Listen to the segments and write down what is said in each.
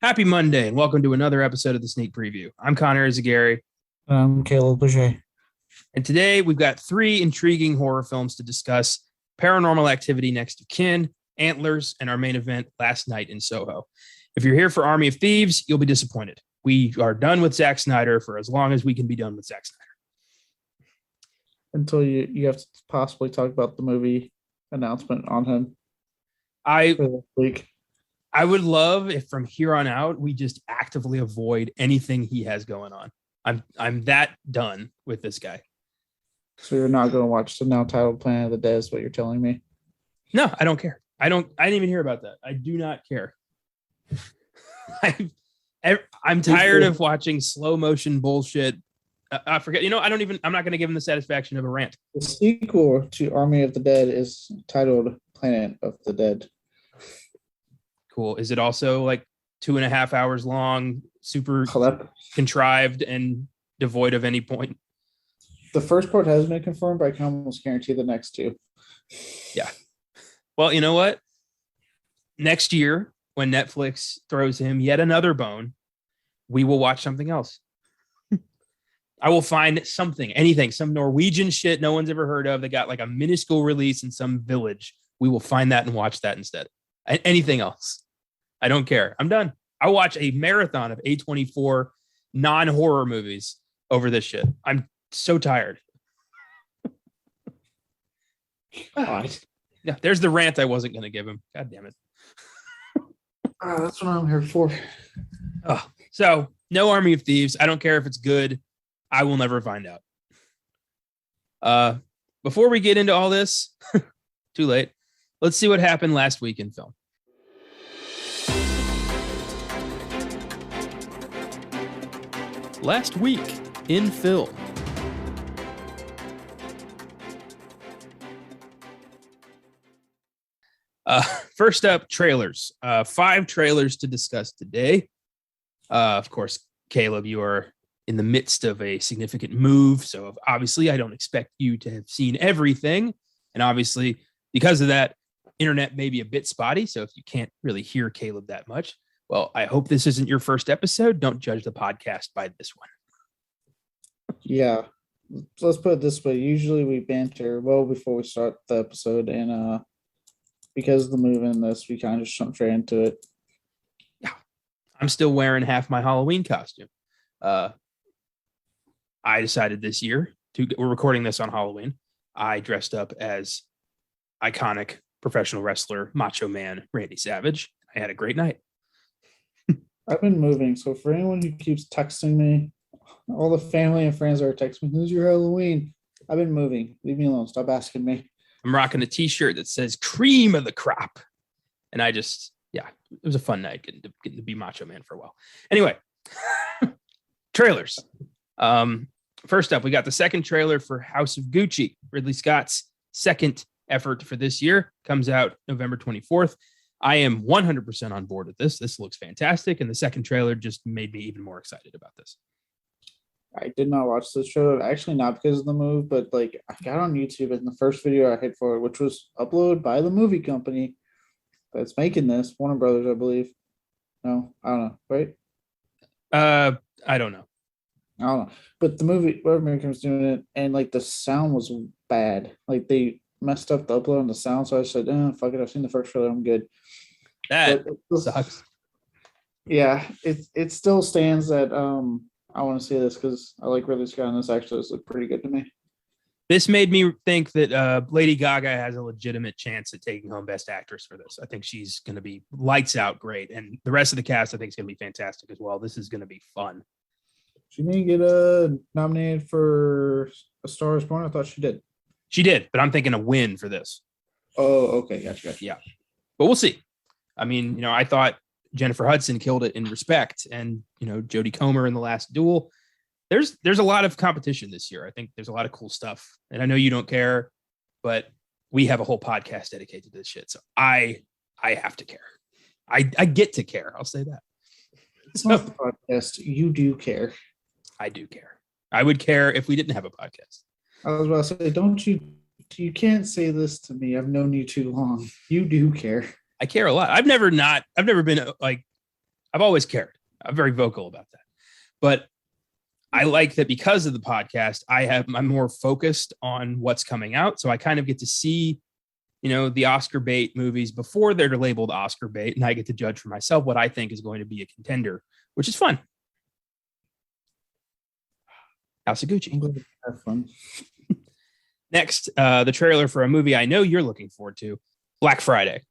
Happy Monday, and welcome to another episode of the Sneak Preview. I'm Connor Eyzaguirre. I'm Caleb Boucher. And today we've got three intriguing horror films to discuss: Paranormal Activity, Next of Kin, Antlers, and our main event, Last Night in Soho. If you're here for Army of Thieves, you'll be disappointed. We are done with Zack Snyder for as long as we can be done with Zack Snyder. Until you have to possibly talk about the movie announcement on him I for this week. I would love if from here on out we just actively avoid anything he has going on. I'm that done with this guy. So you're not going to watch the now titled Planet of the Dead, is what you're telling me? No, I don't care. I didn't even hear about that. I do not care. I'm tired of watching slow motion bullshit. I forget. I'm not going to give him the satisfaction of a rant. The sequel to Army of the Dead is titled Planet of the Dead. Cool. Is it also like 2.5 hours long, super contrived and devoid of any point? The first part has been confirmed, but I can almost guarantee the next two. Yeah. Well, you know what? Next year, when Netflix throws him yet another bone, we will watch something else. I will find something, anything, some Norwegian shit no one's ever heard of. They got like a minuscule release in some village. We will find that and watch that instead. Anything else. I don't care. I'm done. I'll watch a marathon of A24 non-horror movies over this shit. I'm so tired. God. Yeah, there's the rant I wasn't going to give him. God damn it. That's what I'm here for. Oh, so no Army of Thieves. I don't care if it's good. I will never find out. Before we get into all this, too late. Let's see what happened last week in film. Last week in film. First up, trailers. 5 trailers to discuss today. Of course, Caleb, you are in the midst of a significant move, so obviously I don't expect you to have seen everything. And obviously, because of that, internet may be a bit spotty, so if you can't really hear Caleb that much, well, I hope this isn't your first episode. Don't judge the podcast by this one. Yeah. Let's put it this way. Usually we banter well before we start the episode, and because of the move in this, we kind of just jump straight into it. Yeah. I'm still wearing half my Halloween costume. I decided this year we're recording this on Halloween. I dressed up as iconic professional wrestler, Macho Man, Randy Savage. I had a great night. I've been moving. So for anyone who keeps texting me, all the family and friends are texting me, who's your Halloween? I've been moving. Leave me alone. Stop asking me. I'm rocking a t-shirt that says cream of the crop. And it was a fun night getting to be Macho Man for a while. Anyway, trailers. First up, we got the second trailer for House of Gucci, Ridley Scott's second effort for this year. Comes out November 24th. I am 100% on board with this. This looks fantastic. And the second trailer just made me even more excited about this. I did not watch this trailer. Actually, not because of the move, but like I got on YouTube and the first video I hit for it, which was uploaded by the movie company that's making this, Warner Brothers, I believe. No, I don't know, right? I don't know. I don't know. But the movie, whatever American was doing it, and like the sound was bad. Like they messed up the upload on the sound, so I said, fuck it, I've seen the first trailer, I'm good. That sucks. Yeah, it still stands that I want to see this because I like Ridley Scott, and this actually looks pretty good to me. This made me think that Lady Gaga has a legitimate chance at taking home Best Actress for this. I think she's going to be lights out great, and the rest of the cast I think is going to be fantastic as well. This is going to be fun. She didn't get nominated for A Star Is Born. I thought she did. She did, but I'm thinking a win for this. Oh, okay, gotcha. Yeah, but we'll see. I mean, I thought Jennifer Hudson killed it in Respect, and Jodie Comer in The Last Duel. There's a lot of competition this year. I think there's a lot of cool stuff, and I know you don't care, but we have a whole podcast dedicated to this shit, so I have to care. I get to care. I'll say that. It's not the podcast. You do care. I do care. I would care if we didn't have a podcast. I was about to say, you can't say this to me. I've known you too long. You do care. I care a lot. I've never been like I've always cared. I'm very vocal about that. But I like that because of the podcast, I'm more focused on what's coming out. So I kind of get to see, the Oscar bait movies before they're labeled Oscar bait. And I get to judge for myself what I think is going to be a contender, which is fun. Eyzaguirre. Have fun. Next, the trailer for a movie I know you're looking forward to, Black Friday,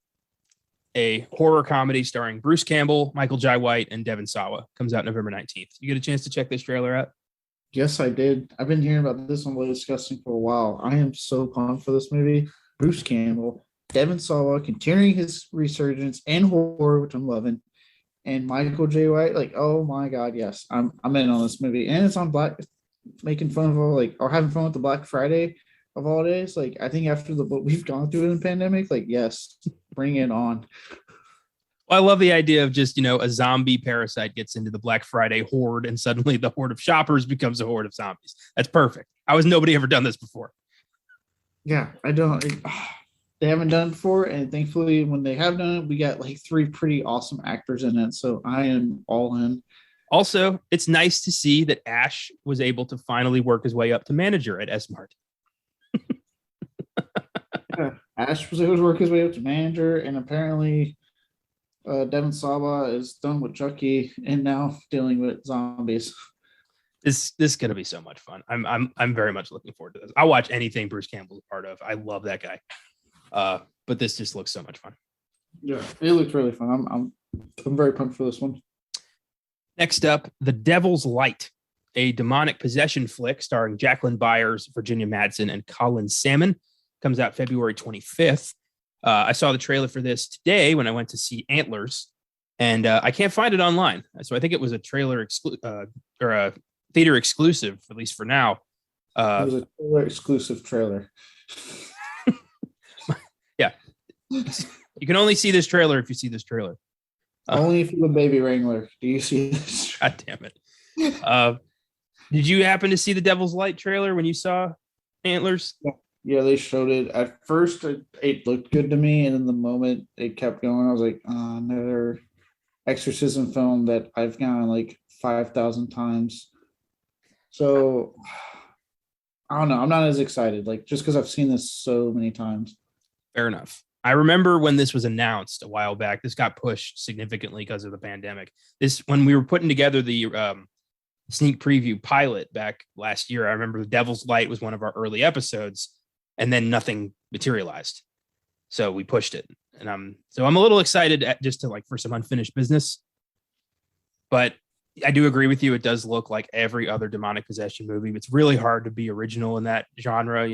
a horror comedy starring Bruce Campbell, Michael Jai White, and Devon Sawa. Comes out November 19th. You get a chance to check this trailer out? Yes, I did. I've been hearing about this on Low Disgusting for a while. I am so pumped for this movie. Bruce Campbell, Devon Sawa continuing his resurgence and horror, which I'm loving. And Michael J. White, like, oh my God, yes. I'm in on this movie. And it's on making fun of or having fun with the Black Friday of all days. Like, I think after what we've gone through in the pandemic, like, yes, bring it on. Well, I love the idea of just, a zombie parasite gets into the Black Friday horde and suddenly the horde of shoppers becomes a horde of zombies. That's perfect. How has nobody ever done this before? Yeah, they haven't done it before. And thankfully, when they have done it, we got like 3 pretty awesome actors in it. So I am all in. Also, it's nice to see that Ash was able to finally work his way up to manager at S-Mart. Yeah, Ash was able to work his way up to manager, and apparently Devon Sawa is done with Chucky and now dealing with zombies. This is going to be so much fun. I'm very much looking forward to this. I'll watch anything Bruce Campbell's a part of. I love that guy. But this just looks so much fun. Yeah, it looks really fun. I'm very pumped for this one. Next up, The Devil's Light, a demonic possession flick starring Jacqueline Byers, Virginia Madsen, and Colin Salmon. Comes out February 25th. I saw the trailer for this today when I went to see Antlers, and I can't find it online. So I think it was a trailer or a theater exclusive, at least for now. It was a trailer exclusive trailer. Yeah. You can only see this trailer if you see this trailer. Only if you're a baby wrangler. Do you see this? God damn it. Did you happen to see the Devil's Light trailer when you saw Antlers? Yeah, they showed it. At first, it looked good to me. And in the moment it kept going, I was like, another exorcism film that I've gone like 5,000 times. So, I don't know. I'm not as excited, just because I've seen this so many times. Fair enough. I remember when this was announced a while back, this got pushed significantly because of the pandemic. When we were putting together the sneak preview pilot back last year, I remember The Devil's Light was one of our early episodes, and then nothing materialized. So we pushed it. And I'm a little excited for some unfinished business. But I do agree with you. It does look like every other demonic possession movie. It's really hard to be original in that genre.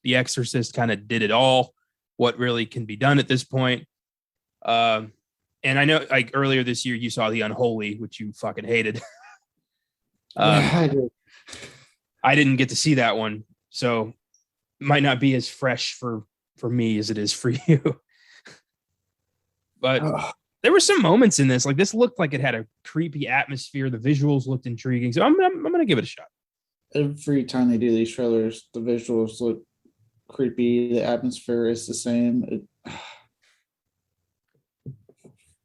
The Exorcist kind of did it all. What really can be done at this point. And I know earlier this year you saw The Unholy, which you fucking hated. I did. I didn't get to see that one. So it might not be as fresh for me as it is for you. But there were some moments in this. This looked like it had a creepy atmosphere. The visuals looked intriguing. So I'm going to give it a shot. Every time they do these trailers, the visuals look creepy. The atmosphere is the same.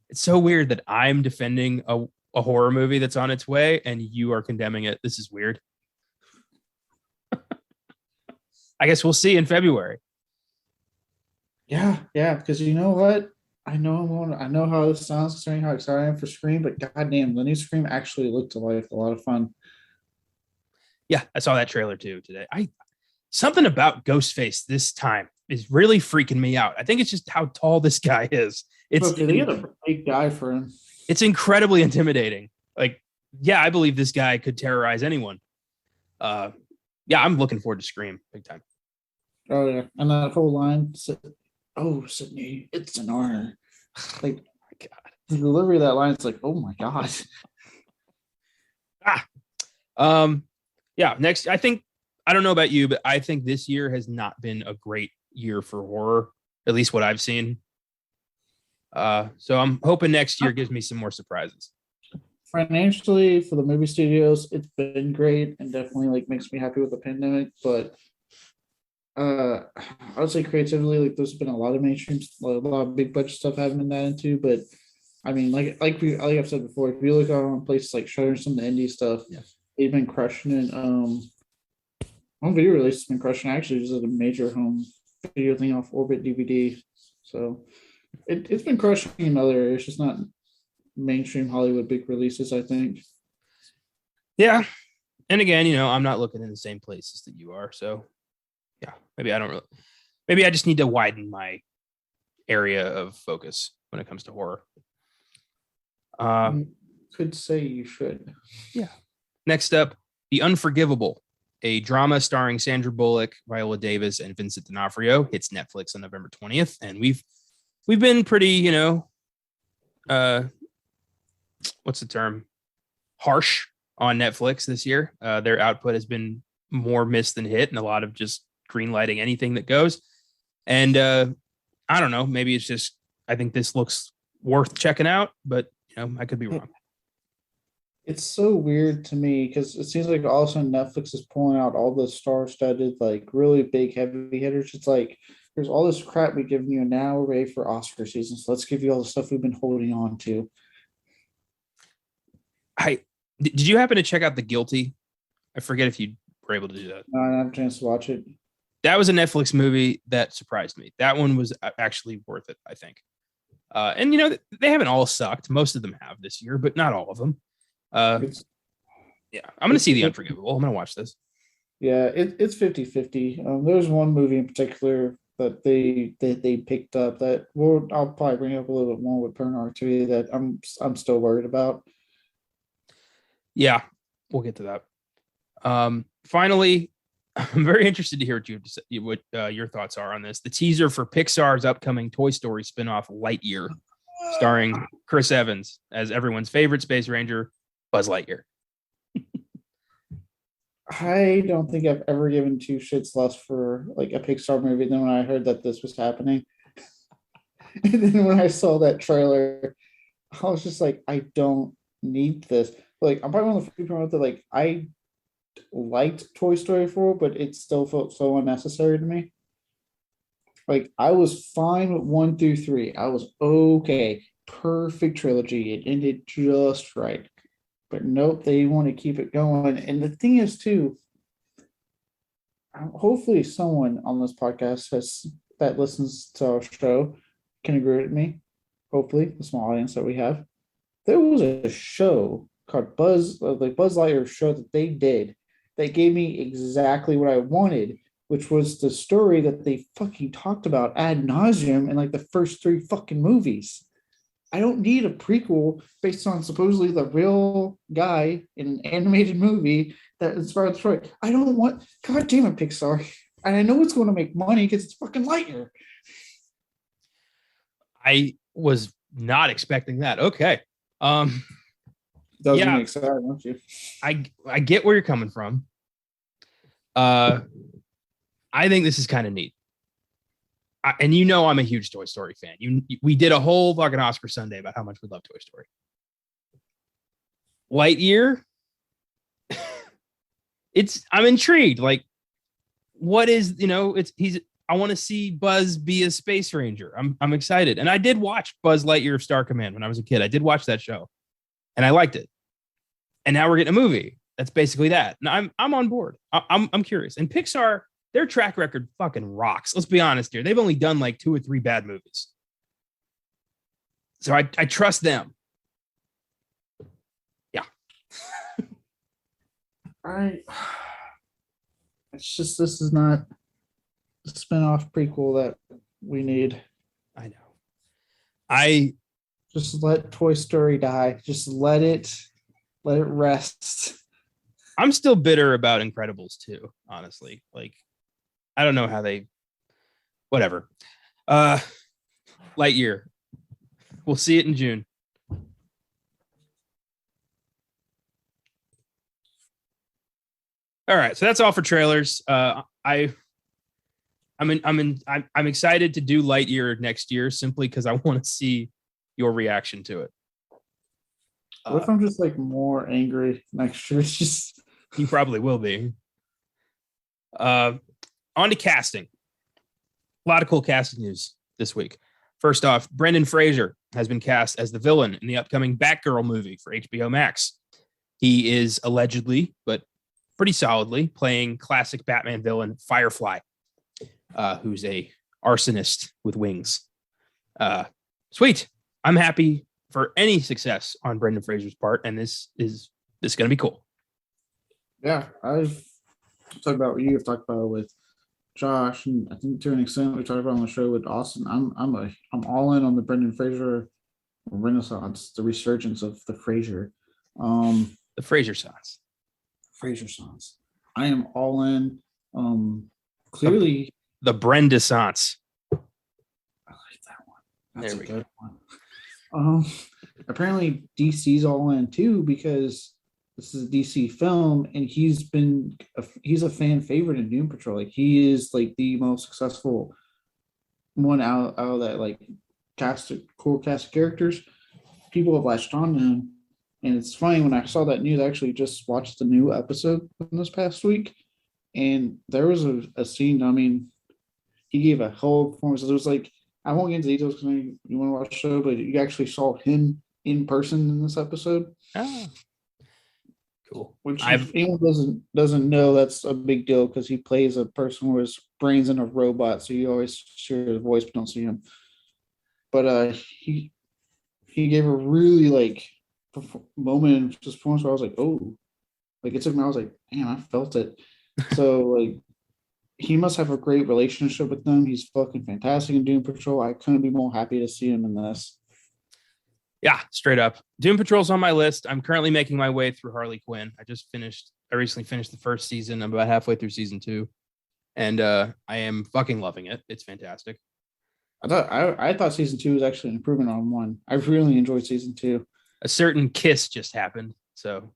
It's so weird that I'm defending a horror movie that's on its way and you are condemning it. This is weird. I guess we'll see in February. Yeah, because you know what? I know how this sounds concerning how excited I am for Scream, but goddamn, the new Scream actually looked like a lot of fun. Yeah, I saw that trailer too today. Something about Ghostface this time is really freaking me out. I think it's just how tall this guy is. They had a big guy for him. It's incredibly intimidating. I believe this guy could terrorize anyone. I'm looking forward to Scream big time. Oh yeah, and that whole line. Oh, Sydney, it's an honor. Oh my God, the delivery of that line, it's like, oh my God. Next, I don't know about you, but I think this year has not been a great year for horror, at least what I've seen. So I'm hoping next year gives me some more surprises. Financially, for the movie studios, it's been great and definitely makes me happy with the pandemic. But I would say creatively, there's been a lot of mainstream, a lot of big budget stuff I haven't been that into. But I mean, like I've said before, if you look on places like Shudder, some of the indie stuff, Yeah. they've been crushing it. Home video release has been crushing. Actually, just a major home video thing off Orbit DVD. So it's been crushing in other areas, just not mainstream Hollywood big releases, I think. Yeah. And again, I'm not looking in the same places that you are. So yeah, maybe I just need to widen my area of focus when it comes to horror. You could say you should. Yeah. Next up, The Unforgivable, a drama starring Sandra Bullock, Viola Davis, and Vincent D'Onofrio, hits Netflix on November 20th. And we've been pretty, what's the term? Harsh on Netflix this year. Their output has been more miss than hit, and a lot of just green lighting anything that goes. And I don't know, maybe it's just, I think this looks worth checking out, but I could be wrong. It's so weird to me because it seems like all of a sudden Netflix is pulling out all the star-studded, like really big heavy hitters. It's like there's all this crap we've given you, and now we're ready for Oscar season. So let's give you all the stuff we've been holding on to. Did you happen to check out The Guilty? I forget if you were able to do that. No, I didn't have a chance to watch it. That was a Netflix movie that surprised me. That one was actually worth it, I think. And they haven't all sucked. Most of them have this year, but not all of them. Yeah, I'm going to see The Unforgivable. I'm going to watch this. Yeah, it's 50-50. There's one movie in particular that they picked up that I'll probably bring up a little bit more with Paranormal Activity that I'm still worried about. Yeah, we'll get to that. Finally, I'm very interested to hear what you have to say, what your thoughts are on this. The teaser for Pixar's upcoming Toy Story spinoff, Lightyear, starring Chris Evans as everyone's favorite space ranger, Buzz Lightyear. I don't think I've ever given two shits less for like a Pixar movie than when I heard that this was happening. And then when I saw that trailer, I was just like, I don't need this. Like, I'm probably one of the few people that like I liked Toy Story 4, but it still felt so unnecessary to me. Like, I was fine with 1 through 3. I was okay. Perfect trilogy. It ended just right. But nope, they want to keep it going. And the thing is, too, hopefully someone on this podcast that listens to our show can agree with me. Hopefully, the small audience that we have. There was a show called Buzz Lightyear show that they did that gave me exactly what I wanted, which was the story that they fucking talked about ad nauseum in like the first 3 fucking movies. I don't need a prequel based on supposedly the real guy in an animated movie that inspired the story. I don't want, God damn it, Pixar. And I know it's going to make money because it's fucking Lightyear. I was not expecting that. Okay. Doesn't make sense, don't you? I get where you're coming from. I think this is kind of neat. And I'm a huge Toy Story fan. We did a whole fucking Oscar Sunday about how much we love Toy Story. Lightyear, I'm intrigued. Like, what is, I want to see Buzz be a space ranger. I'm excited. And I did watch Buzz Lightyear Star Command when I was a kid. I did watch that show and I liked it. And now we're getting a movie that's basically that. And I'm on board. I'm curious. And Pixar, their track record fucking rocks. Let's be honest here. They've only done like 2 or 3 bad movies. So I trust them. Yeah. It's just, this is not the spinoff prequel that we need. I know. Just let Toy Story die. Just let it rest. I'm still bitter about Incredibles 2, honestly. Like, I don't know how whatever. Lightyear. We'll see it in June. All right, so that's all for trailers. I'm excited to do Lightyear next year simply because I want to see your reaction to it. What if I'm just like more angry next year? It's just you probably will be. On to casting. A lot of cool casting news this week. First off, Brendan Fraser has been cast as the villain in the upcoming Batgirl movie for HBO Max. He is allegedly, but pretty solidly, playing classic Batman villain Firefly, who's a arsonist with wings. Sweet. I'm happy for any success on Brendan Fraser's part, and this is going to be cool. Yeah, I've talked about what you've talked about with Josh, and I think to an extent we talked about on the show with Austin. I'm all in on the Brendan Fraser renaissance, the resurgence of the Fraser. The Fraser sons. I am all in. Clearly the Brendissance. I like that one. That's a good one. Apparently DC's all in too, because this is a DC film, and he's a fan favorite in Doom Patrol. Like, he is like the most successful one out of that like core cast of characters. People have latched on to him, and it's funny, when I saw that news, I actually just watched the new episode from this past week, and there was a scene. I mean, he gave a whole performance. It was like, I won't get into details because you want to watch the show, but you actually saw him in person in this episode. Oh. Cool. Which, if anyone doesn't know, that's a big deal, because he plays a person who his brain's in a robot, so you always hear his voice but don't see him. But he gave a really like moment in this performance where I was like, oh, like it took me. I was like, man, I felt it. So like, he must have a great relationship with them. He's fucking fantastic in Doom Patrol. I couldn't be more happy to see him in this. Yeah, straight up. Doom Patrol's on my list. I'm currently making my way through Harley Quinn. I recently finished the first season. I'm about halfway through season 2. And I am fucking loving it. It's fantastic. I thought season 2 was actually an improvement on 1. I really enjoyed season 2. A certain kiss just happened. So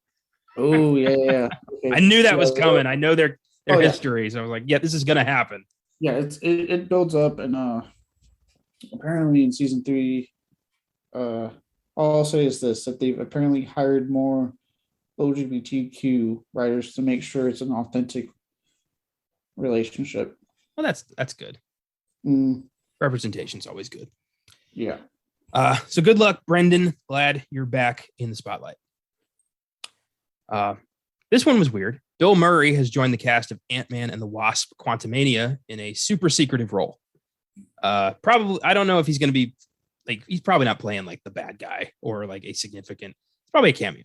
oh yeah. Okay. I knew that was coming. I know their Oh, yeah. history. So I was like, yeah, this is gonna happen. Yeah, it builds up, and apparently in season 3, all I'll say is this: that they've apparently hired more LGBTQ writers to make sure it's an authentic relationship. Well, that's good. Representation's always good. Yeah. So good luck, Brendan. Glad you're back in the spotlight. This one was weird. Bill Murray has joined the cast of Ant-Man and the Wasp: Quantumania in a super secretive role. Probably, I don't know if he's going to be like, he's probably not playing like the bad guy or like a significant. It's probably a cameo.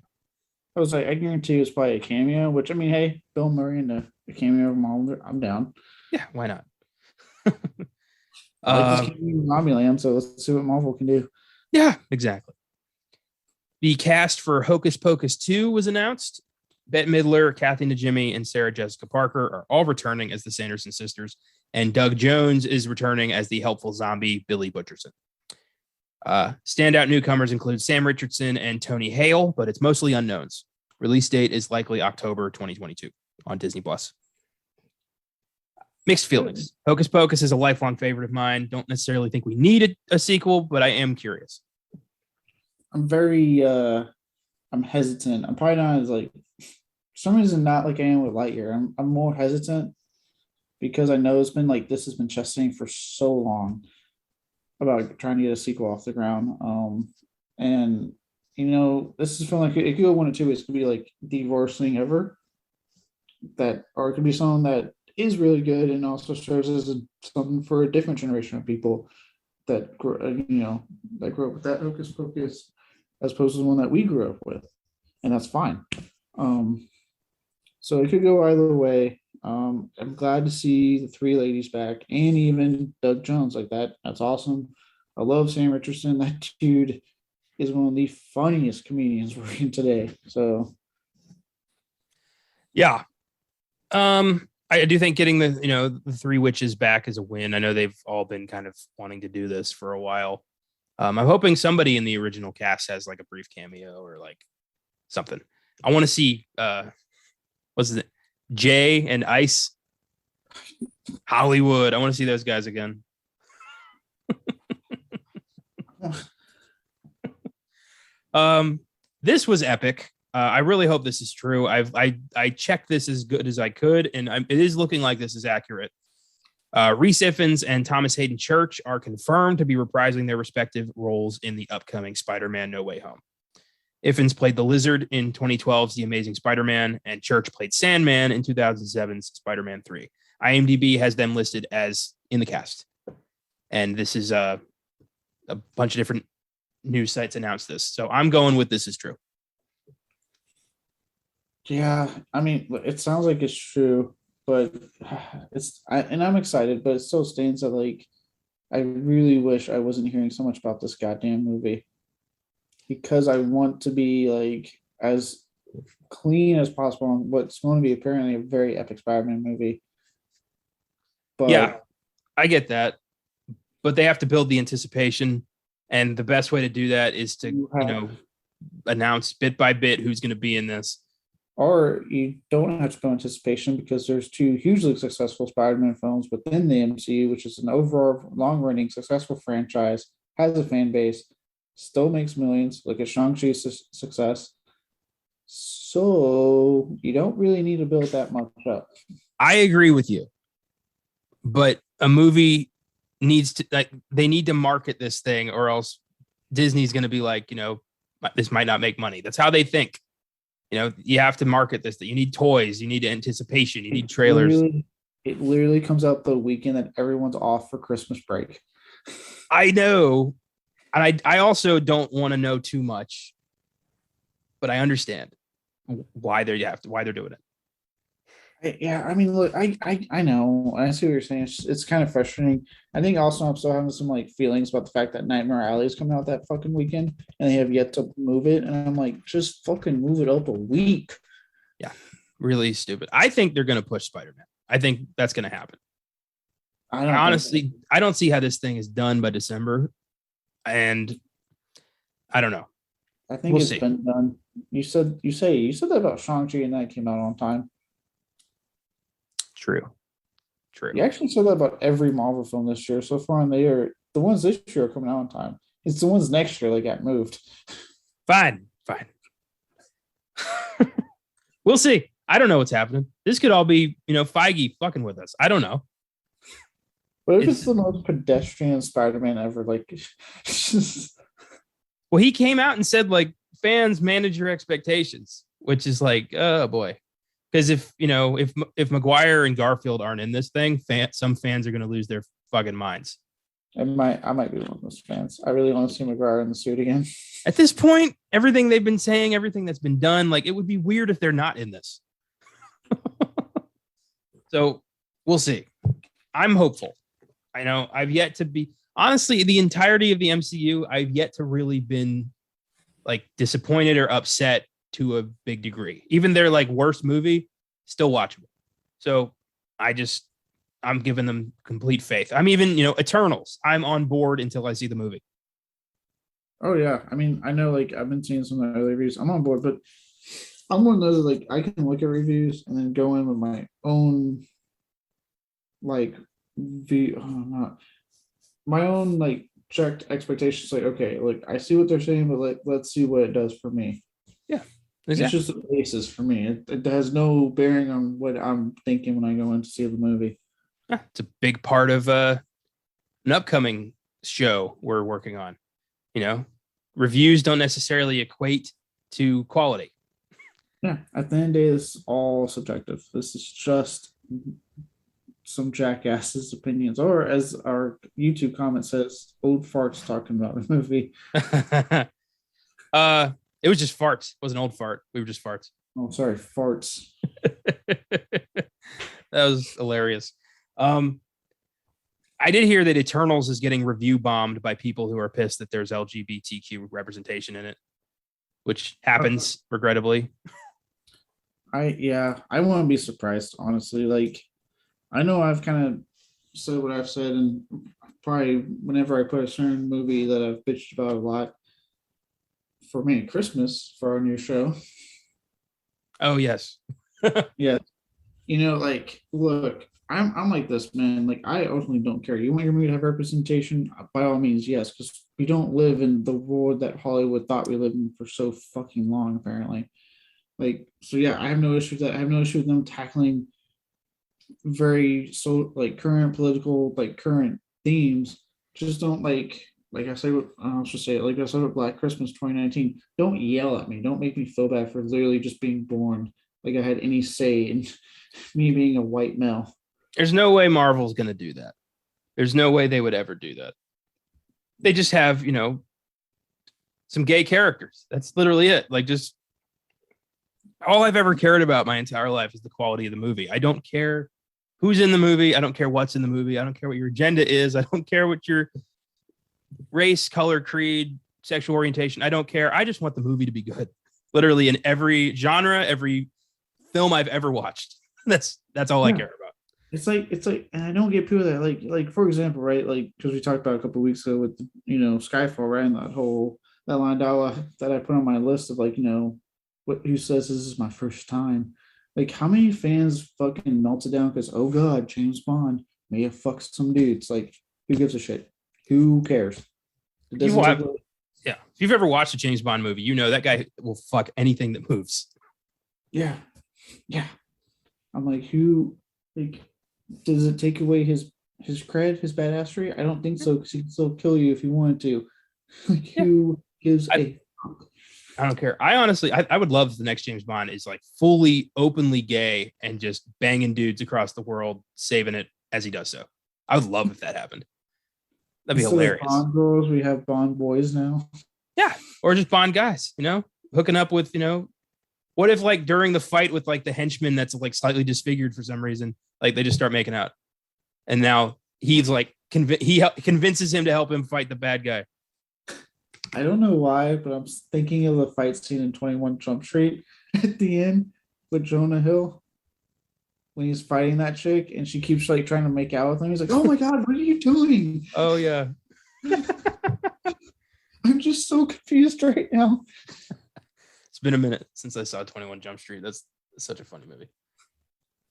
I was like, I guarantee it's probably a cameo. Which, I mean, hey, Bill Murray in a cameo of Marvel, I'm down. Yeah, why not? I like this cameo in Zombieland, so let's see what Marvel can do. Yeah, exactly. The cast for Hocus Pocus 2 was announced. Bette Midler, Kathy Najimy, and Sarah Jessica Parker are all returning as the Sanderson sisters, and Doug Jones is returning as the helpful zombie Billy Butcherson. Standout newcomers include Sam Richardson and Tony Hale, but it's mostly unknowns. Release date is likely October 2022 on Disney+. Mixed feelings. Hocus Pocus is a lifelong favorite of mine. Don't necessarily think we need a sequel, but I am curious. I'm very I'm hesitant. I'm probably not as like, for some reason, not like I am with Lightyear. I'm more hesitant because I know it's been like, this has been gestating for so long about trying to get a sequel off the ground. And you know, this is feeling like it could go 1 or 2 ways. It could be like the worst thing ever, or it could be something that is really good and also serves as something for a different generation of people that grew up with that Hocus Pocus, as opposed to the one that we grew up with, and that's fine. So it could go either way. I'm glad to see the 3 ladies back, and even Doug Jones like that. That's awesome. I love Sam Richardson. That dude is one of the funniest comedians working today. So, yeah, I do think getting the 3 witches back is a win. I know they've all been kind of wanting to do this for a while. I'm hoping somebody in the original cast has like a brief cameo or like something. I want to see what's it, Jay and Ice Hollywood. I want to see those guys again. This was epic. I really hope this is true. I checked this as good as I could, and it is looking like this is accurate. Reese Ifans and Thomas Hayden Church are confirmed to be reprising their respective roles in the upcoming Spider-Man No Way Home. Ifans played the Lizard in 2012's The Amazing Spider-Man, and Church played Sandman in 2007's Spider-Man 3. IMDb has them listed as in the cast. And this is a bunch of different news sites announced this. So I'm going with this is true. Yeah, I mean, it sounds like it's true, but I'm excited, but it still stands that like I really wish I wasn't hearing so much about this goddamn movie, because I want to be like as clean as possible on what's going to be apparently a very epic Spider-Man movie. But yeah, I get that, but they have to build the anticipation, and the best way to do that is to announce bit by bit who's going to be in this. Or you don't have to go anticipation, because there's two hugely successful Spider-Man films within the MCU, which is an overall long-running successful franchise, has a fan base, still makes millions, like a Shang-Chi's success. So you don't really need to build that much up. I agree with you, but a movie needs to they need to market this thing, or else Disney's going to be like, this might not make money. That's how they think. You have to market this. That you need toys, you need anticipation, you need trailers. It literally comes out the weekend that everyone's off for Christmas break. I know, and I also don't want to know too much, but I understand why they're doing it. Yeah, I mean, look, I know, I see what you're saying. It's kind of frustrating. I think also I'm still having some like feelings about the fact that Nightmare Alley is coming out that fucking weekend, and they have yet to move it. And I'm like, just fucking move it up a week. Yeah, really stupid. I think they're going to push Spider-Man. I think that's going to happen. I don't see how this thing is done by December, and I don't know. I think it's been done. You said that about Shang-Chi, and that came out on time. True. You actually said that about every Marvel film this year so far, and the ones this year are coming out on time. It's the ones next year that got moved. Fine. We'll see. I don't know what's happening. This could all be, Feige fucking with us. I don't know. What if it's the most pedestrian Spider-Man ever? Like, well, he came out and said, like, fans manage your expectations, which is like, oh boy. Because if Maguire and Garfield aren't in this thing, some fans are going to lose their fucking minds. I might be one of those fans. I really want to see Maguire in the suit again. At this point, everything they've been saying, everything that's been done, like, it would be weird if they're not in this. So we'll see. I'm hopeful. I know I've yet to be, honestly, the entirety of the MCU, I've yet to really been like disappointed or upset to a big degree. Even their like worst movie, still watchable. So I'm giving them complete faith. I'm even, Eternals. I'm on board until I see the movie. Oh yeah. I mean, I know, like, I've been seeing some of the early reviews. I'm on board, but I'm one of those, like, I can look at reviews and then go in with my own like my own like checked expectations. Like, okay, like I see what they're saying, but let's see what it does for me. Yeah. Exactly. It's just a basis for me. It has no bearing on what I'm thinking when I go in to see the movie. Yeah, it's a big part of an upcoming show we're working on. Reviews don't necessarily equate to quality. Yeah, at the end of the day, this is all subjective. This is just some jackasses' opinions, or as our YouTube comment says, old farts talking about the movie. It was just farts. It wasn't old fart. We were just farts. Oh, sorry, farts. That was hilarious. I did hear that Eternals is getting review bombed by people who are pissed that there's LGBTQ representation in it, which happens regrettably. I wouldn't be surprised, honestly. Like, I know I've kind of said what I've said, and probably whenever I put a certain movie that I've bitched about a lot, for me, Christmas, for our new show. Oh yes. Yeah. Like, look, I'm like this, man. Like, I ultimately don't care. You want your movie to have representation? By all means, yes, because we don't live in the world that Hollywood thought we lived in for so fucking long, apparently. Like, so yeah, I have no issue with that. I have no issue with them tackling very so like current political, like current themes. Just don't like I said, I'll just say it like I said with Black Christmas 2019. Don't yell at me. Don't make me feel bad for literally just being born. Like I had any say in me being a white male. There's no way Marvel's going to do that. There's no way they would ever do that. They just have, some gay characters. That's literally it. Like, just all I've ever cared about my entire life is the quality of the movie. I don't care who's in the movie. I don't care what's in the movie. I don't care what your agenda is. I don't care what your race, color, creed, sexual orientation. I don't care. I just want the movie to be good. Literally in every genre, every film I've ever watched. That's all I care about. It's like, and I don't get people that like for example, right? Like, because we talked about a couple of weeks ago with Skyfall, right? And that line dialogue that I put on my list of like, who says this is my first time? Like, how many fans fucking melted down because, oh god, James Bond may have fucked some dudes? Like, who gives a shit? Who cares? Yeah. If you've ever watched a James Bond movie, you know that guy will fuck anything that moves. Yeah. I'm like, who? Like, does it take away his cred, his badassery? I don't think so, because he can still kill you if he wanted to. Like, who gives a fuck? I don't care. I honestly, I would love if the next James Bond is like fully openly gay and just banging dudes across the world, saving it as he does so. I would love if that happened. That'd be hilarious. Bond girls, we have Bond boys now. Yeah, or just Bond guys, hooking up with, what if like during the fight with like the henchman that's like slightly disfigured for some reason, like they just start making out, and now he's like he convinces him to help him fight the bad guy. I don't know why, but I'm thinking of the fight scene in 21 Jump Street at the end with Jonah Hill when he's fighting that chick and she keeps like trying to make out with him. He's like, "Oh my god, what are you doing?" Oh yeah. I'm just so confused right now. It's been a minute since I saw 21 Jump Street. That's such a funny movie.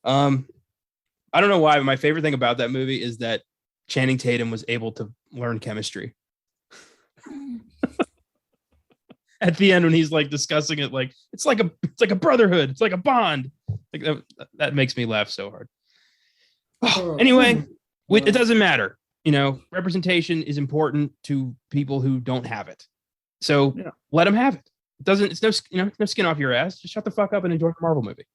I don't know why, but my favorite thing about that movie is that Channing Tatum was able to learn chemistry. At the end, when he's like discussing it, like it's like a brotherhood, it's like a bond. Like that makes me laugh so hard. Anyway, it doesn't matter. Representation is important to people who don't have it. So let them have it. It's no skin off your ass. Just shut the fuck up and enjoy the Marvel movie.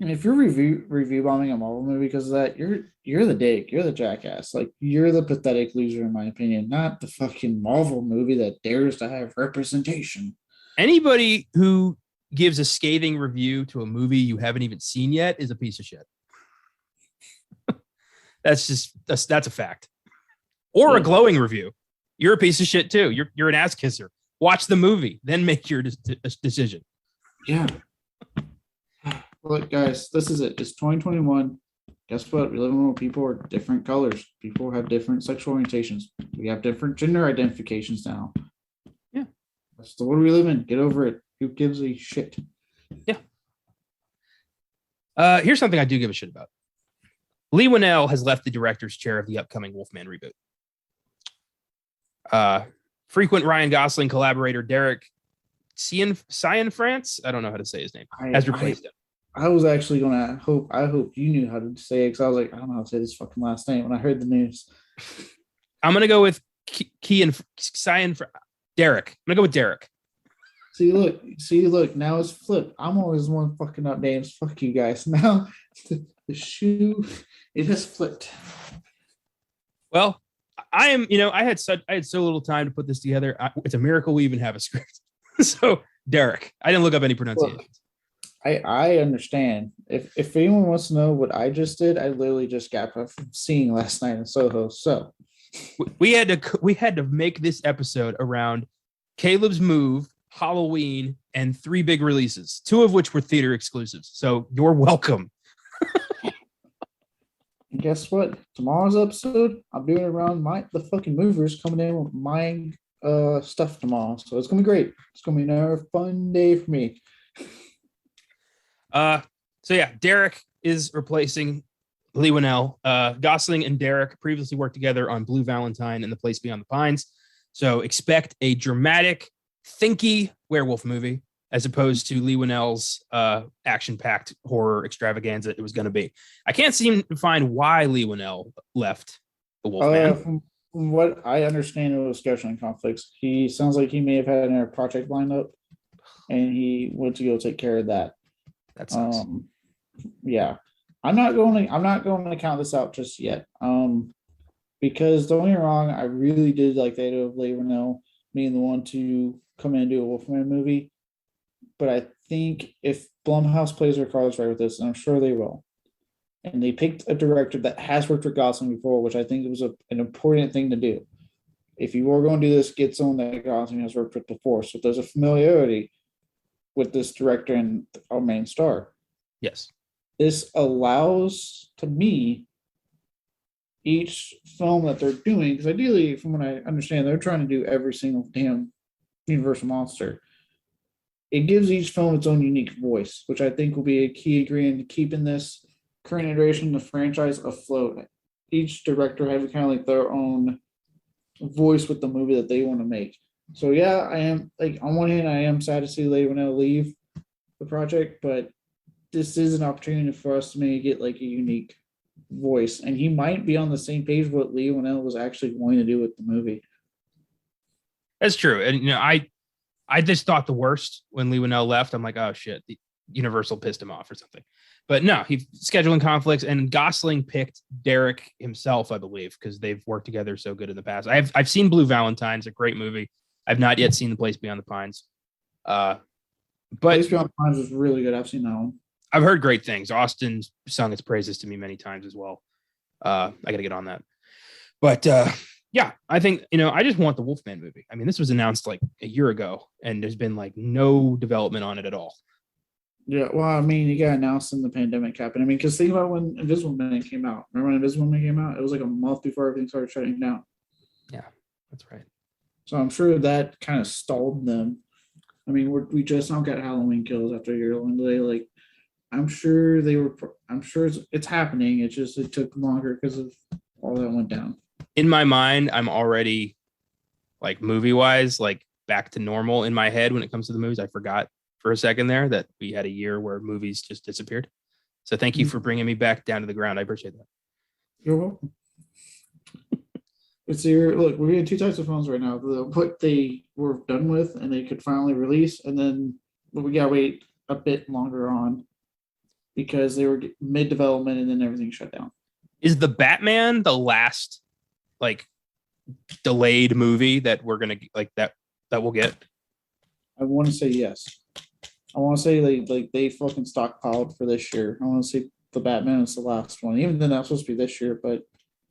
And if you're review bombing a Marvel movie because of that, you're the dick, you're the jackass. Like, you're the pathetic loser, in my opinion, not the fucking Marvel movie that dares to have representation. Anybody who gives a scathing review to a movie you haven't even seen yet is a piece of shit. That's a fact. Or a glowing review. You're a piece of shit too. You're an ass kisser. Watch the movie, then make your decision. Yeah. Look, guys, this is it. It's 2021. Guess what? We live in a world where people are different colors. People have different sexual orientations. We have different gender identifications now. Yeah. That's the world we live in. Get over it. Who gives a shit? Yeah. Here's something I do give a shit about. Lee Winnell has left the director's chair of the upcoming Wolfman reboot. Frequent Ryan Gosling collaborator Derek Cianfrance, I don't know how to say his name, has replaced him. I was actually gonna hope you knew how to say it, because I was like, I don't know how to say this fucking last name when I heard the news. I'm gonna go with Derek. I'm gonna go with Derek. See, look, now it's flipped. I'm always the one fucking up names. Fuck you guys. Now the shoe, it has flipped. Well, I am, I had so little time to put this together. It's a miracle we even have a script. So, Derek, I didn't look up any pronunciations. Look, I understand. If anyone wants to know what I just did, I literally just got from seeing last night in Soho. So we had to make this episode around Caleb's move, Halloween, and 3 big releases, 2 of which were theater exclusives. So you're welcome. And guess what? Tomorrow's episode, I'm doing it around the fucking movers coming in with my stuff tomorrow. So it's gonna be great. It's gonna be another fun day for me. So yeah, Derek is replacing Lee Winnell. Gosling and Derek previously worked together on Blue Valentine and The Place Beyond the Pines. So expect a dramatic, thinky werewolf movie. as opposed to Lee Winnell's action-packed horror extravaganza it was going to be. I can't seem to find why Lee Winnell left The Wolfman. From what I understand, it was scheduling conflicts. He sounds like he may have had another project lined up, and he went to go take care of that. That sucks. Yeah, I'm not going to count this out just yet. Because don't get me wrong, I really did like the idea of Lee Winnell being the one to come in and do a Wolfman movie. But I think if Blumhouse plays their cards right with this, and I'm sure they will, and they picked a director that has worked with Gosling before, which I think was an important thing to do. If you were going to do this, get someone that Gosling has worked with before. So there's a familiarity with this director and our main star. Yes. This allows, to me, each film that they're doing, because ideally, from what I understand, they're trying to do every single damn Universal monster. It gives each film its own unique voice, which I think will be a key ingredient to keeping this current iteration of the franchise afloat. Each director having kind of like their own voice with the movie that they want to make. So yeah, I am like on one hand, I am sad to see Lee Winnell leave the project, but this is an opportunity for us to maybe get like a unique voice, and he might be on the same page with what Lee Winnell was actually going to do with the movie. That's true, and I just thought the worst when Lee Winnell left. I'm like, oh shit, the Universal pissed him off or something. But no, he scheduling conflicts, and Gosling picked Derek himself, I believe, because they've worked together so good in the past. I've seen Blue Valentine's, a great movie. I've not yet seen The Place Beyond the Pines. But Place Beyond the Pines was really good. I've seen that one. I've heard great things. Austin's sung its praises to me many times as well. I got to get on that. But yeah, I think, I just want the Wolfman movie. I mean, this was announced like a year ago, and there's been like no development on it at all. Yeah, well, I mean, it got announced in the pandemic happened. I mean, because think about when Invisible Man came out. Remember when Invisible Man came out? It was like a month before everything started shutting down. Yeah, that's right. So I'm sure that kind of stalled them. I mean, we just now got Halloween Kills after a year long delay. Like, I'm sure it's happening. It took longer because of all that went down. In my mind, I'm already like movie wise, like back to normal in my head when it comes to the movies. I forgot for a second there that we had a year where movies just disappeared. So thank you for bringing me back down to the ground. I appreciate that. You're welcome. Look, we're getting two types of films right now. What they were done with and they could finally release, and then we gotta wait a bit longer on because they were mid-development and then everything shut down. Is the Batman the last like delayed movie that we're gonna like that we'll get? I want to say yes. I want to say they fucking stockpiled for this year. I want to say the Batman is the last one, even though that's supposed to be this year. But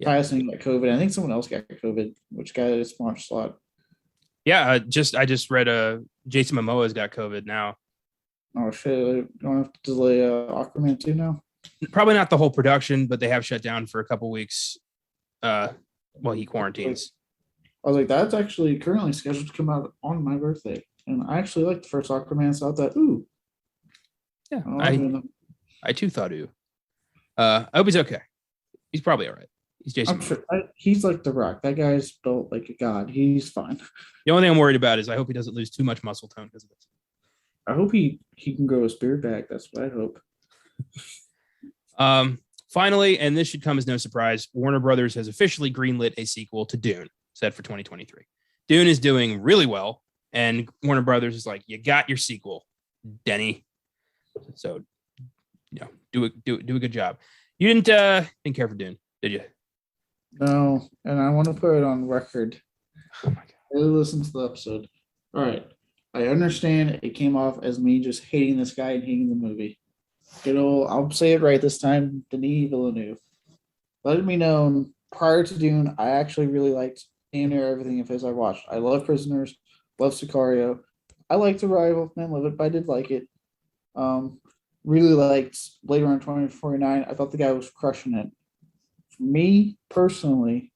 Tyson got COVID. I think someone else got COVID, which got a smart slot. Yeah, I just read Jason Momoa's got COVID now. Oh shit! Don't have to delay Aquaman 2 now. Probably not the whole production, but they have shut down for a couple weeks while he quarantines. I was like, that's actually currently scheduled to come out on my birthday. And I actually liked the first Aquaman, so I thought, ooh. Yeah, I too thought, ooh. I hope he's okay. He's probably all right. He's Jason. I'm sure. He's like The Rock. That guy's built like a god. He's fine. The only thing I'm worried about is I hope he doesn't lose too much muscle tone because of this. I hope he can grow his beard back. That's what I hope. Finally, and this should come as no surprise, Warner Brothers has officially greenlit a sequel to Dune, set for 2023. Dune is doing really well, and Warner Brothers is like, you got your sequel, Denny. So, do a good job. You didn't care for Dune, did you? No, and I want to put it on record. Oh my god! Really listen to the episode. All right, I understand it came off as me just hating this guy and hating the movie. I'll say it right this time. Denis Villeneuve. Let it be known, prior to Dune, I actually really liked damn near everything of his I watched. I love Prisoners, love Sicario. I liked Arrival, man, love it, but I did like it. Really liked Blade Runner 2049. I thought the guy was crushing it. For me personally,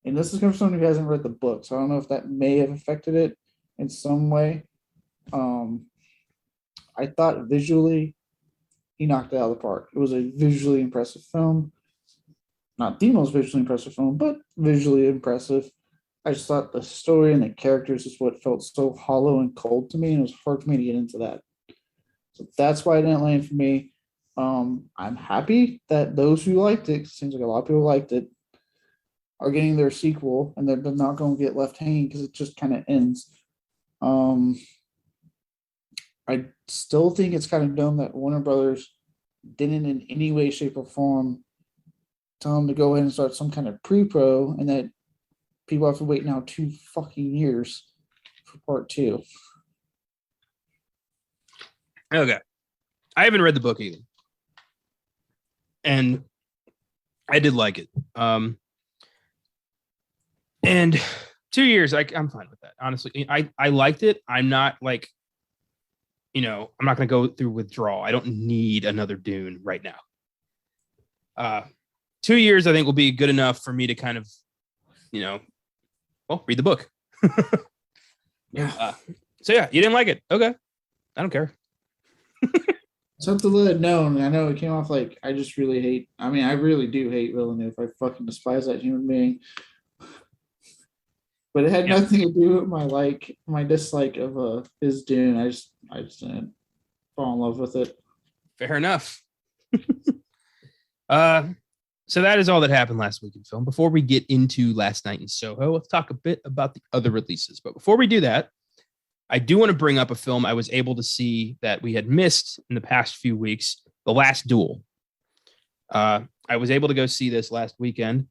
and this is coming from someone who hasn't read the book, so I don't know if that may have affected it in some way. I thought visually he knocked it out of the park. It was a visually impressive film. Not the most visually impressive film, but visually impressive. I just thought the story and the characters is what felt so hollow and cold to me, and it was hard for me to get into that. So that's why it didn't land for me. I'm happy that those who liked it, seems like a lot of people liked it, are getting their sequel, and they're not going to get left hanging because it just kind of ends. I still think it's kind of dumb that Warner Brothers didn't in any way, shape, or form tell them to go ahead and start some kind of pre-pro, and that people have to wait now 2 fucking years for part 2. Okay. I haven't read the book either. And I did like it. And 2 years, I'm fine with that. Honestly, I liked it. I'm not like, I'm not going to go through withdrawal. I don't need another Dune right now. 2 years, I think, will be good enough for me to kind of, read the book. Yeah. So yeah, you didn't like it. Okay. I don't care. Something to let it known. I know it came off like I just really hate. I mean, I really do hate Villeneuve. I fucking despise that human being. But it had nothing to do with my dislike of his Dune. I just didn't fall in love with it. Fair enough. So that is all that happened last week in film. Before we get into Last Night in Soho, let's talk a bit about the other releases. But before we do that, I do want to bring up a film I was able to see that we had missed in the past few weeks, The Last Duel. I was able to go see this last week. And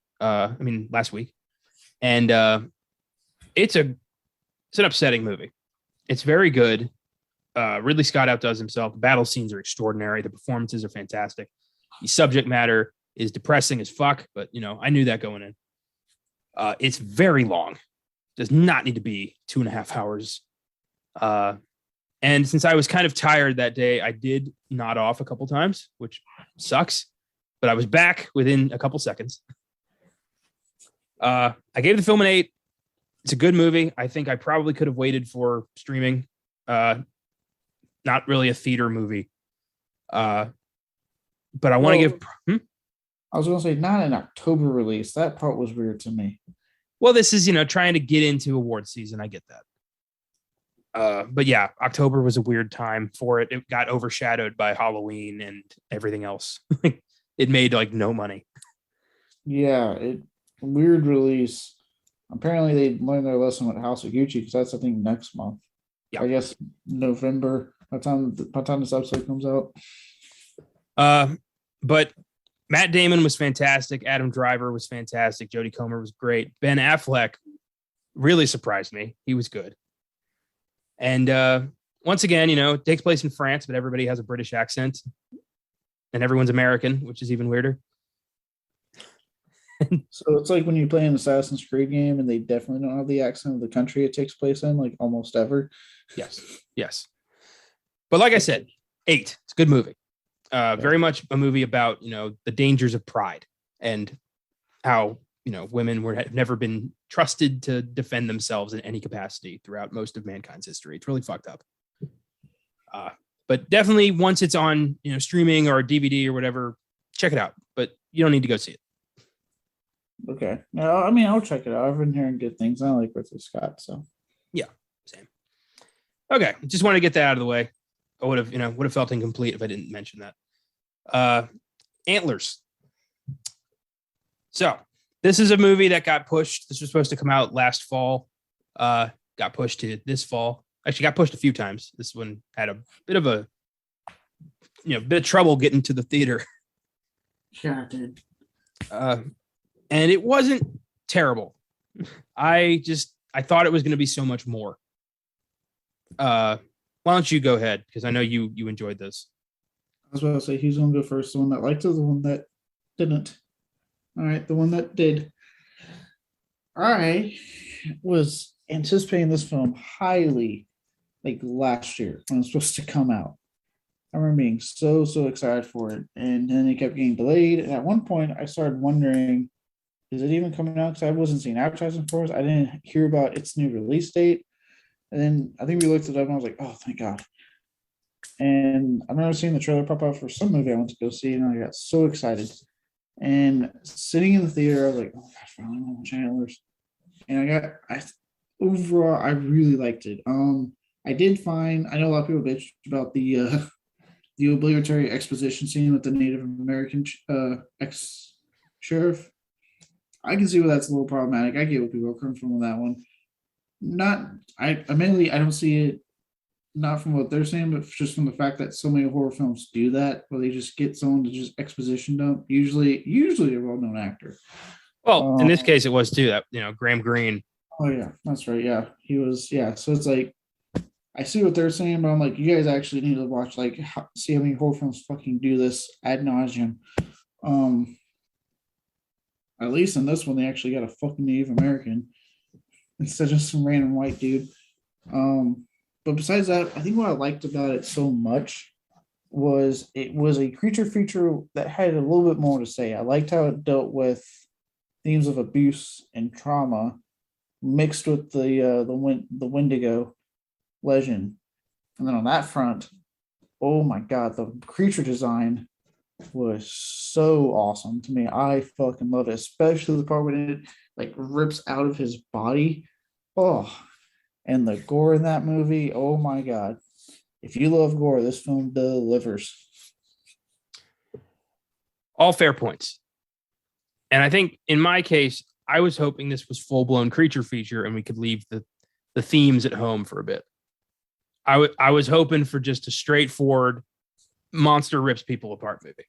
it's an upsetting movie. It's very good. Ridley Scott outdoes himself. The battle scenes are extraordinary. The performances are fantastic. The subject matter is depressing as fuck, but I knew that going in. It's very long. Does not need to be 2.5 hours. And since I was kind of tired that day, I did nod off a couple times, which sucks, but I was back within a couple seconds. I gave the film an 8. It's a good movie. I think I probably could have waited for streaming. Not really a theater movie. But I want to give... I was going to say, not an October release. That part was weird to me. Well, this is, trying to get into award season. I get that. But yeah, October was a weird time for it. It got overshadowed by Halloween and everything else. It made no money. Yeah, weird release. Apparently they learned their lesson with House of Gucci, because that's, I think, next month. Yeah. I guess November, by the time this episode comes out. But Matt Damon was fantastic. Adam Driver was fantastic. Jodie Comer was great. Ben Affleck really surprised me. He was good. And once again, it takes place in France, but everybody has a British accent. And everyone's American, which is even weirder. So it's like when you play an Assassin's Creed game and they definitely don't have the accent of the country it takes place in, like almost ever. Yes. But like I said, 8. It's a good movie. Very much a movie about, the dangers of pride and how, women have never been trusted to defend themselves in any capacity throughout most of mankind's history. It's really fucked up. But definitely once it's on, streaming or DVD or whatever, check it out. But you don't need to go see it. Okay. No, I mean, I'll check it out. I've been hearing good things. I like Ridley Scott, so. Yeah, same. Okay, just want to get that out of the way. I would have felt incomplete if I didn't mention that. Antlers. So this is a movie that got pushed. This was supposed to come out last fall. Got pushed to this fall. Actually, got pushed a few times. This one had a bit of trouble getting to the theater. Yeah, it did. And it wasn't terrible. I thought it was going to be so much more. Why don't you go ahead? Because I know you enjoyed this. I was about to say, who's going to go first? The one that liked it or the one that didn't? All right, the one that did. I was anticipating this film highly, last year when it was supposed to come out. I remember being so excited for it. And then it kept getting delayed. And at one point, I started wondering, is it even coming out? Because I wasn't seeing advertising for it. I didn't hear about its new release date. And then I think we looked it up and I was like, oh, thank God. And I remember seeing the trailer pop out for some movie I went to go see, and I got so excited. And sitting in the theater, I was like, oh God, finally I'm on Antlers. And overall, I really liked it. I know a lot of people bitched about the the obligatory exposition scene with the Native American ex-sheriff. I can see where that's a little problematic. I get what people are coming from on that one. Admittedly, I don't see it not from what they're saying, but just from the fact that so many horror films do that, where they just get someone to just exposition dump. Usually a well-known actor. Well, in this case, it was too. That Graham Greene. Oh yeah, that's right. Yeah, he was. Yeah, so it's like I see what they're saying, but I'm like, you guys actually need to watch, see how many horror films fucking do this ad nauseum. At least in this one, they actually got a fucking Native American instead of some random white dude. But besides that, I think what I liked about it so much was it was a creature feature that had a little bit more to say. I liked how it dealt with themes of abuse and trauma mixed with the Wendigo legend. And then on that front, oh my god, the creature design was so awesome to me. I fucking love it, especially the part when it rips out of his body. Oh, and the gore in that movie. Oh my god. If you love gore, this film delivers. All fair points. And I think in my case, I was hoping this was full-blown creature feature and we could leave the themes at home for a bit. I was hoping for just a straightforward monster rips people apart movie.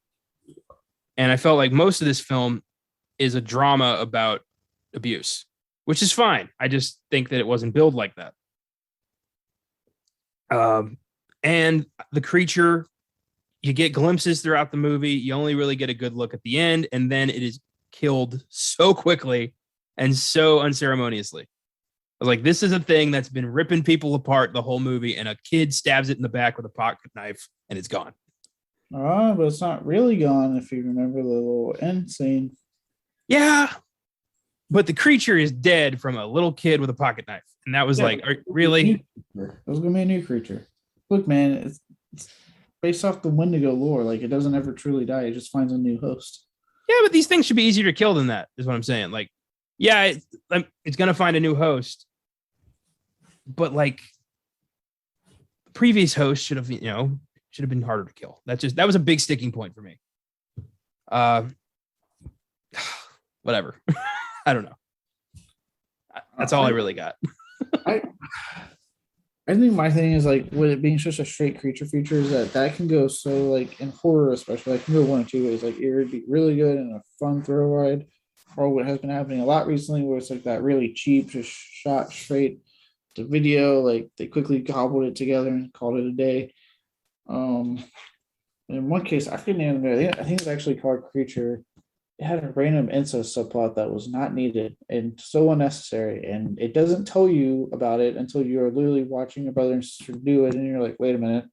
And I felt like most of this film is a drama about abuse, which is fine. I just think that it wasn't billed like that. And the creature, you get glimpses throughout the movie. You only really get a good look at the end, and then it is killed so quickly and so unceremoniously. I was like, this is a thing that's been ripping people apart the whole movie, and a kid stabs it in the back with a pocket knife, and it's gone. But it's not really gone if you remember the little end scene. Yeah, but the creature is dead from a little kid with a pocket knife, and that was really? It was gonna be a new creature. Look, man, it's based off the Wendigo lore. It doesn't ever truly die; it just finds a new host. Yeah, but these things should be easier to kill than that. Is what I'm saying. It's gonna find a new host. But the previous host should have been harder to kill. That was a big sticking point for me. Whatever. I don't know. That's all I really got. I think my thing is with it being such a straight creature feature is that can go so in horror especially can go one or two ways. It would be really good and a fun thrill ride, or what has been happening a lot recently where it's that really cheap, just shot straight to video, they quickly cobbled it together and called it a day. In one case, I forget the name of it. I think it's actually called Creature. It had a random incest subplot that was not needed and so unnecessary, and it doesn't tell you about it until you're literally watching your brother and sister do it, and you're like, wait a minute.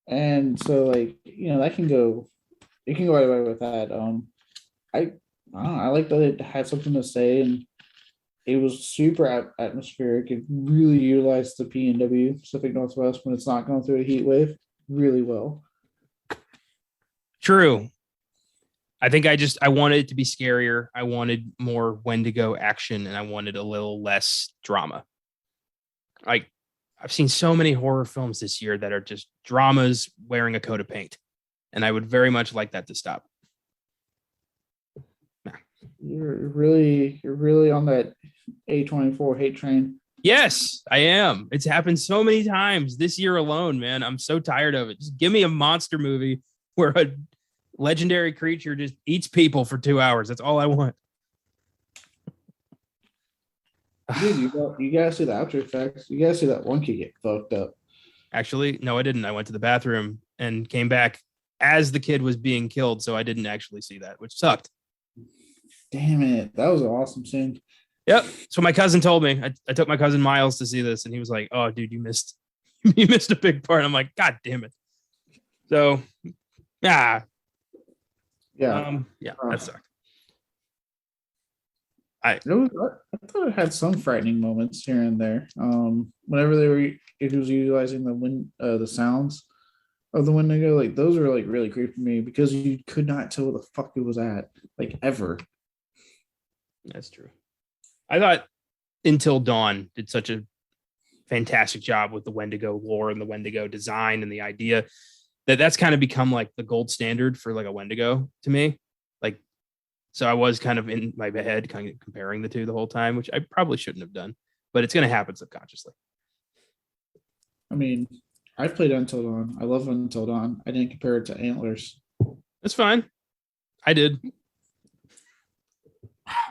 And so that can go, you can go right away with that. I don't know, I like that it had something to say, and it was super atmospheric. It really utilized the PNW, Pacific Northwest, when it's not going through a heat wave really well. True. I think I wanted it to be scarier. I wanted more Wendigo action, and I wanted a little less drama. I've seen so many horror films this year that are just dramas wearing a coat of paint, and I would very much like that to stop. You're really on that A24 hate train. Yes, I am. It's happened so many times this year alone, man. I'm so tired of it. Just give me a monster movie where a legendary creature just eats people for 2 hours. That's all I want. Dude, you gotta see the After Effects. You gotta see that one kid get fucked up. Actually, no, I didn't. I went to the bathroom and came back as the kid was being killed, so I didn't actually see that, which sucked. Damn it. That was an awesome scene. Yep. So my cousin told me. I took my cousin Miles to see this, and he was like, "Oh, dude, you missed a big part." I'm like, "God damn it!" So, yeah, that sucked. I thought it had some frightening moments here and there. Whenever it was utilizing the sounds of the Wendigo, those were really creepy for me because you could not tell where the fuck it was at, ever. That's true. I thought Until Dawn did such a fantastic job with the Wendigo lore and the Wendigo design and the idea that's kind of become like the gold standard for like a Wendigo to me. Like, so I was kind of in my head kind of comparing the two the whole time, which I probably shouldn't have done, but it's going to happen subconsciously. I mean, I've played Until Dawn. I love Until Dawn. I didn't compare it to Antlers. That's fine. I did.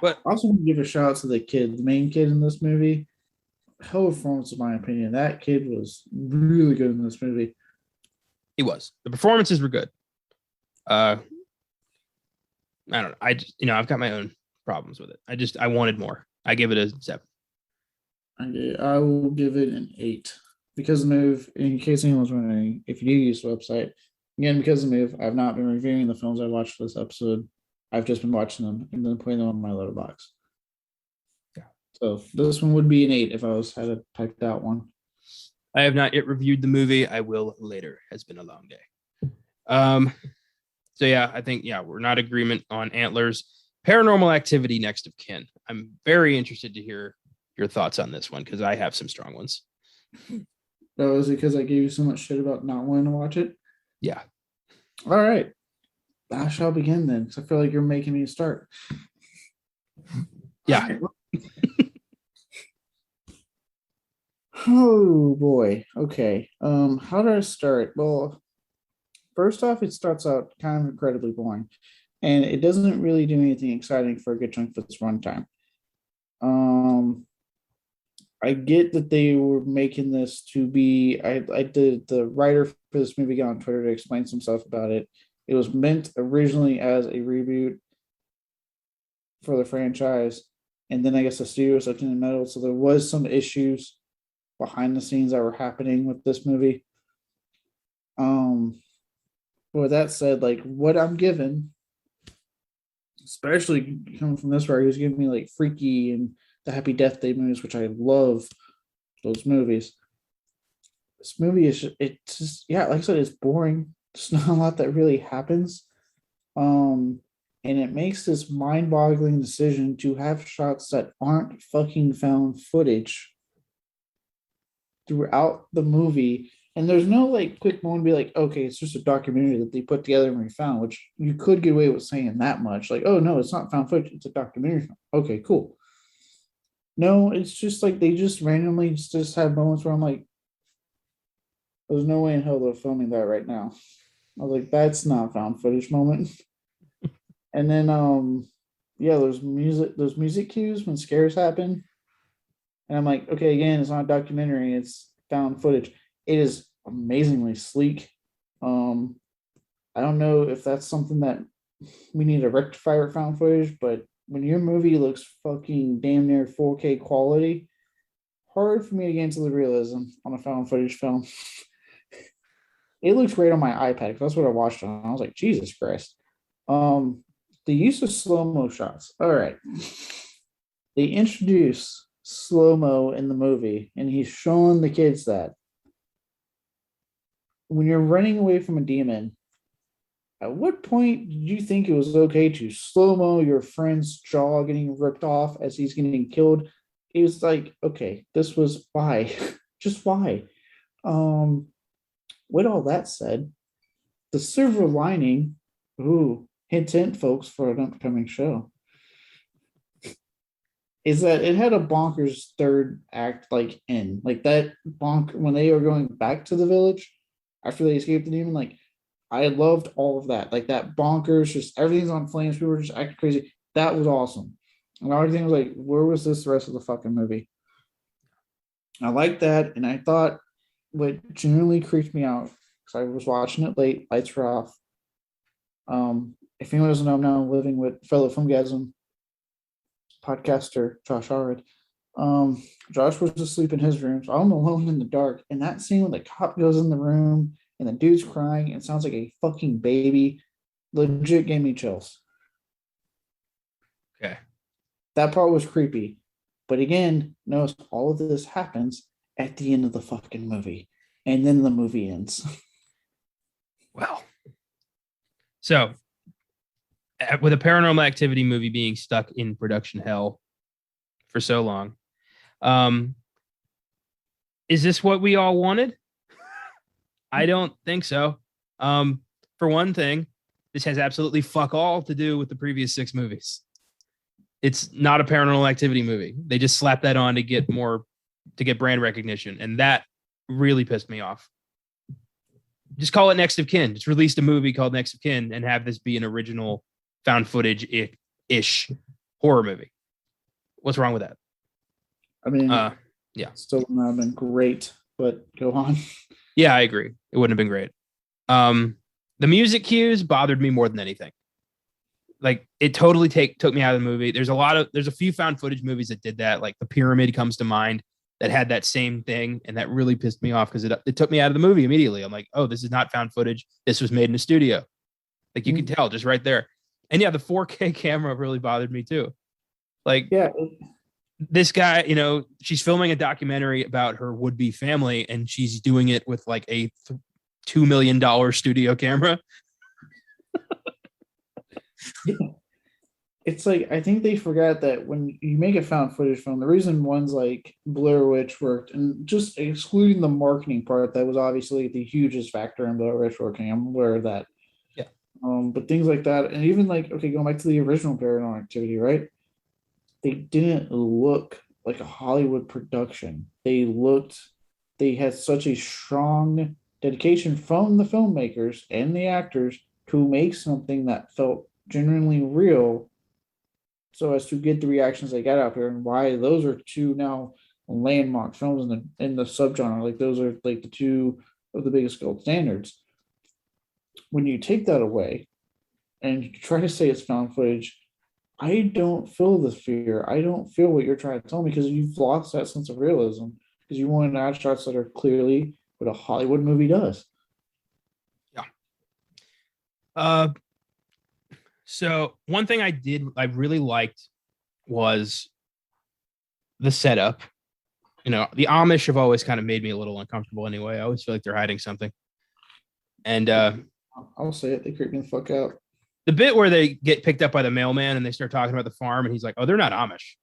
But I also want to give a shout out to the main kid in this movie. Hell of a performance, in my opinion. That kid was really good in this movie. he was. The performances were good. I don't know. I just, I've got my own problems with it. I wanted more. I give it a 7. I will give it an 8 because the move. In case anyone's wondering, if you do use the website, again, because of the move, I've not been reviewing the films I watched for this episode. I've just been watching them and then putting them on my letterbox. Yeah. So this one would be an 8 if I had to type that one. I have not yet reviewed the movie. I will later. Has been a long day. So yeah, I think we're not in agreement on Antlers. Paranormal Activity, Next of Kin. I'm very interested to hear your thoughts on this one because I have some strong ones. Oh, is it because I gave you so much shit about not wanting to watch it? Yeah. All right. I shall begin then, because I feel like you're making me start. Yeah. Oh boy. Okay. How do I start? Well, first off, it starts out kind of incredibly boring, and it doesn't really do anything exciting for a good chunk of its runtime. I get that they were making this to be. I did the writer for this movie got on Twitter to explain some stuff about it. It was meant originally as a reboot for the franchise, and then I guess the studio was looking in the middle, so there was some issues behind the scenes that were happening with this movie. With that said, like what I'm given, especially coming from this writer, he was giving me like Freaky and the Happy Death Day movies, which I love those movies. This movie is just like I said, it's boring. There's not a lot that really happens. And it makes this mind-boggling decision to have shots that aren't fucking found footage throughout the movie. And there's no like quick moment to be like, okay, it's just a documentary that they put together and we found, which you could get away with saying that much. Like, oh no, it's not found footage, it's a documentary. Okay, cool. No, it's just like they just randomly just have moments where I'm like, there's no way in hell they're filming that right now. I was like, that's not found footage moment. And then there's music cues when scares happen. And I'm like, okay, again, it's not a documentary, it's found footage. It is amazingly sleek. I don't know if that's something that we need to rectify with found footage, but when your movie looks fucking damn near 4K quality, hard for me to get into the realism on a found footage film. It looks great on my iPad because that's what I watched on. I was like, Jesus Christ. The use of slow-mo shots. All right. They introduce slow-mo in the movie, and he's showing the kids that when you're running away from a demon, at what point did you think it was okay to slow-mo your friend's jaw getting ripped off as he's getting killed? It was like, okay, this was why. Just why? With all that said, the silver lining, hint, hint, folks, for an upcoming show, is that it had a bonkers third act end. Like that when they were going back to the village after they escaped the demon, like I loved all of that. Like that bonkers, just everything's on flames, people were just acting crazy. That was awesome. And everything was like, where was this the rest of the fucking movie? I liked that, and I thought what generally creeped me out, because I was watching it late, lights were off. If anyone doesn't know, I'm now living with fellow Filmgazm podcaster Josh Arad. Josh was asleep in his room, so I'm alone in the dark. And that scene when the cop goes in the room and the dude's crying and sounds like a fucking baby, legit gave me chills. Okay. That part was creepy. But again, notice all of this happens at the end of the fucking movie. And then the movie ends. Well, so with a Paranormal Activity movie being stuck in production hell for so long, Is this what we all wanted? I don't think so. For one thing, this has absolutely fuck all to do with the previous 6 movies. It's not a Paranormal Activity movie. They just slapped that on to get brand recognition, and that really pissed me off. Just call it Next of Kin. Just released a movie called Next of Kin and have this be an original found footage ish horror movie. What's wrong with that? I mean, yeah, still would not have been great, but go on. Yeah, I agree. It wouldn't have been great. The music cues bothered me more than anything. Like, it totally took me out of the movie. There's a few found footage movies that did that. Like The Pyramid comes to mind, that had that same thing, and that really pissed me off because it took me out of the movie immediately. I'm like, oh, this is not found footage. This was made in a studio. Like, you can tell just right there. And yeah, the 4K camera really bothered me too. Like, yeah, this guy, she's filming a documentary about her would-be family, and she's doing it with like a $2 million studio camera. It's like, I think they forgot that when you make a found footage film, the reason ones like Blair Witch worked, and just excluding the marketing part, that was obviously the hugest factor in Blair Witch working. I'm aware of that. Yeah. But things like that, and even like, okay, going back to the original Paranormal Activity, right? They didn't look like a Hollywood production. They had such a strong dedication from the filmmakers and the actors to make something that felt genuinely real, so as to get the reactions they got out here, and why those are 2 now landmark films in the subgenre. Like, those are like the 2 of the biggest gold standards. When you take that away and you try to say it's found footage, I don't feel the fear. I don't feel what you're trying to tell me, because you've lost that sense of realism, because you want to add shots that are clearly what a Hollywood movie does. Yeah. So one thing I really liked was the setup. The Amish have always kind of made me a little uncomfortable anyway. I always feel like they're hiding something. And I'll say it, they creep me the fuck out. The bit where they get picked up by the mailman and they start talking about the farm, and he's like, "Oh, they're not Amish."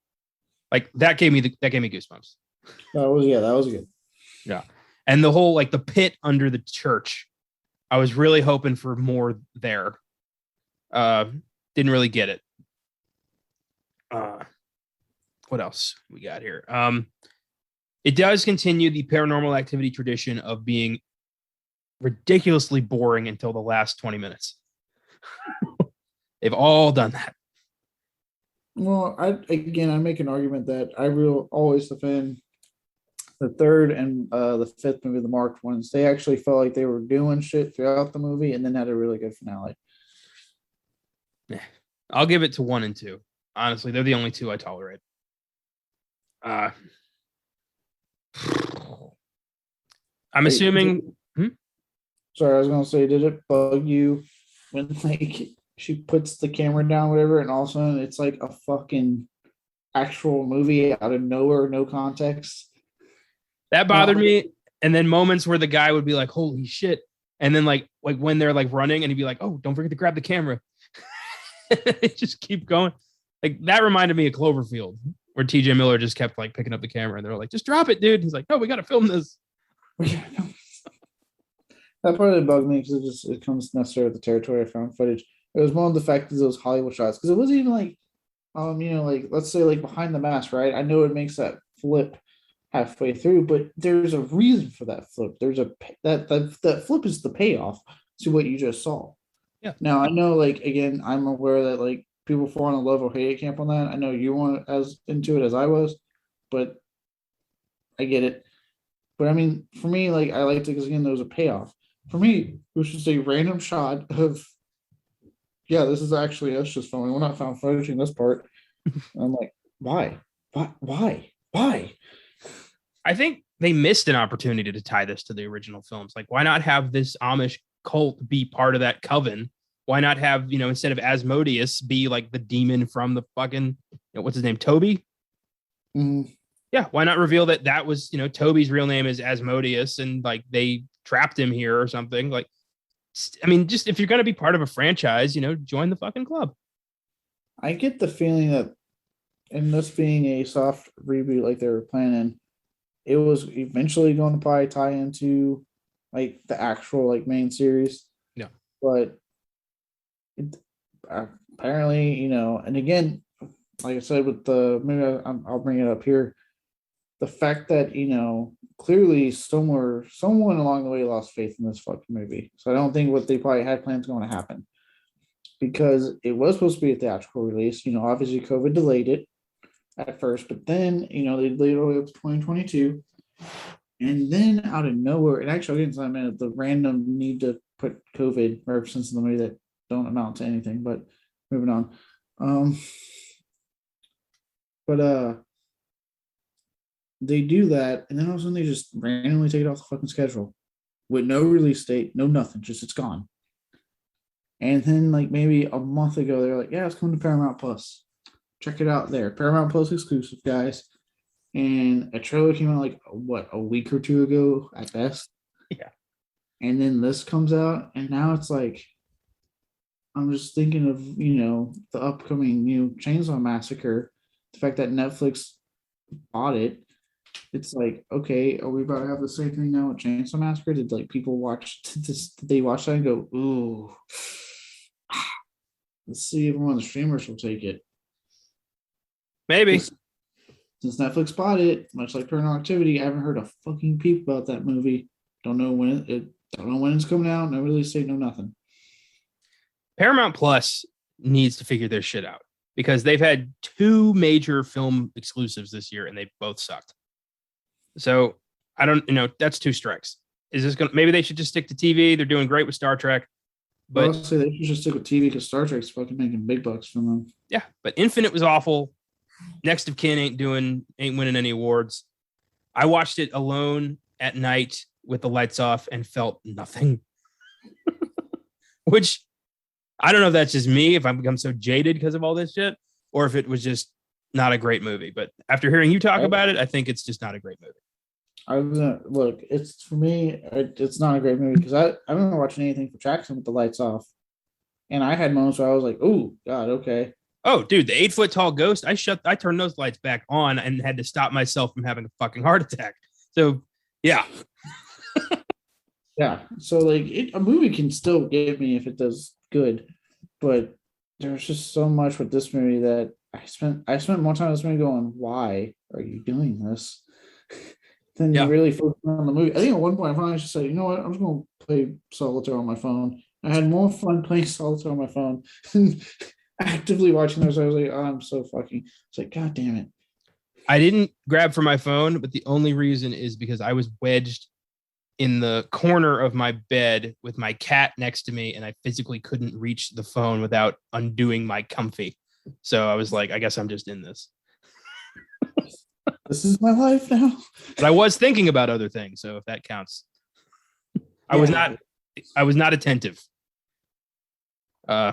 Like, that gave me goosebumps. That was good. Yeah. And the whole, like, the pit under the church, I was really hoping for more there. Didn't really get it. What else we got here? It does continue the Paranormal Activity tradition of being ridiculously boring until the last 20 minutes. They've all done that. Well, I make an argument that I will always defend the 3rd and the 5th movie, the marked ones. They actually felt like they were doing shit throughout the movie, and then had a really good finale. I'll give it to 1 and 2. Honestly, they're the only 2 I tolerate. I'm assuming. Sorry, I was gonna say, did it bug you when like she puts the camera down, whatever, and all of a sudden it's like a fucking actual movie out of nowhere, no context? That bothered me. And then moments where the guy would be like, "Holy shit!" And then like when they're like running, and he'd be like, "Oh, don't forget to grab the camera." They just keep going. Like, that reminded me of Cloverfield, where TJ Miller just kept like picking up the camera, and they're like, "Just drop it, dude." He's like, "No, we got to film this." That part of it bugged me, because it comes necessarily with the territory of found footage. It was more of the fact that those Hollywood shots, because it wasn't even like, like, let's say like Behind the Mask, right? I know it makes that flip halfway through, but there's a reason for that flip. There's that flip is the payoff to what you just saw. Yeah. Now I know, like, again, I'm aware that like people fall on a love or hate it camp on that. I know you weren't as into it as I was, but I get it. But I mean, for me, like, I liked it because, again, there was a payoff. For me, it was just a random shot of, yeah, this is actually us just filming. We're not found footage this part. I'm like, why? I think they missed an opportunity to tie this to the original films. Like, why not have this Amish cult be part of that coven? Why not have, instead of Asmodeus, be like the demon from the fucking, what's his name? Toby? Mm. Yeah. Why not reveal that was, Toby's real name is Asmodeus, and like they trapped him here or something? Like, I mean, just if you're going to be part of a franchise, join the fucking club. I get the feeling that, and this being a soft reboot like they were planning, it was eventually going to probably tie into like the actual like main series. Yeah. But it, apparently, and again, like I said, with the maybe I'll bring it up here. The fact that clearly someone along the way lost faith in this fucking movie. So I don't think what they probably had planned going to happen, because it was supposed to be a theatrical release. Obviously COVID delayed it at first, but then they delayed it all the way up to 2022, and then out of nowhere, and actually against the random need to put COVID references in the movie that don't amount to anything. But moving on, but they do that, and then all of a sudden they just randomly take it off the fucking schedule with no release date, no nothing, just it's gone. And then like maybe a month ago, they're like, yeah, it's coming to Paramount Plus. Check it out there. Paramount Plus exclusive, guys. And a trailer came out like a week or two ago at best. Yeah. And then this comes out, and now it's like, I'm just thinking of, the upcoming Chainsaw Massacre, the fact that Netflix bought it. It's like, okay, are we about to have the same thing now with Chainsaw Massacre? Did like people watch this? Did they watch that and go, ooh, let's see if one of the streamers will take it? Maybe. Since Netflix bought it, much like Paranormal Activity, I haven't heard a fucking peep about that movie. Don't know when don't know when it's coming out. No release date, no nothing. Paramount Plus needs to figure their shit out, because they've had 2 major film exclusives this year and they both sucked. So I don't, that's 2 strikes. Is this maybe they should just stick to TV? They're doing great with Star Trek, but honestly, they should just stick with TV, because Star Trek's fucking making big bucks from them. Yeah, but Infinite was awful. Next of Kin ain't winning any awards. I watched it alone at night with the lights off and felt nothing. Which I don't know if that's just me, if I've become so jaded because of all this shit, or if it was just not a great movie. But after hearing you talk about it, I think it's just not a great movie. I was look. It's for me. It's not a great movie because I haven't watched anything for Jackson with the lights off, and I had moments where I was like, "Oh God, okay." Oh, dude, the 8 foot tall ghost. I turned those lights back on and had to stop myself from having a fucking heart attack. So, yeah. Yeah. So like, a movie can still get me if it does good, but there's just so much with this movie that I spent more time with this movie going, "Why are you doing this?" Then you really focus on the movie. I think at one point I finally just said, "You know what? I'm just going to play solitaire on my phone." I had more fun playing solitaire on my phone than actively watching those. I was like, "Oh, I'm so fucking." It's like, God damn it! I didn't grab for my phone, but the only reason is because I was wedged in the corner of my bed with my cat next to me, and I physically couldn't reach the phone without undoing my comfy. So I was like, I guess I'm just in this. This is my life now. But I was thinking about other things, so if that counts. I was not attentive. Yeah,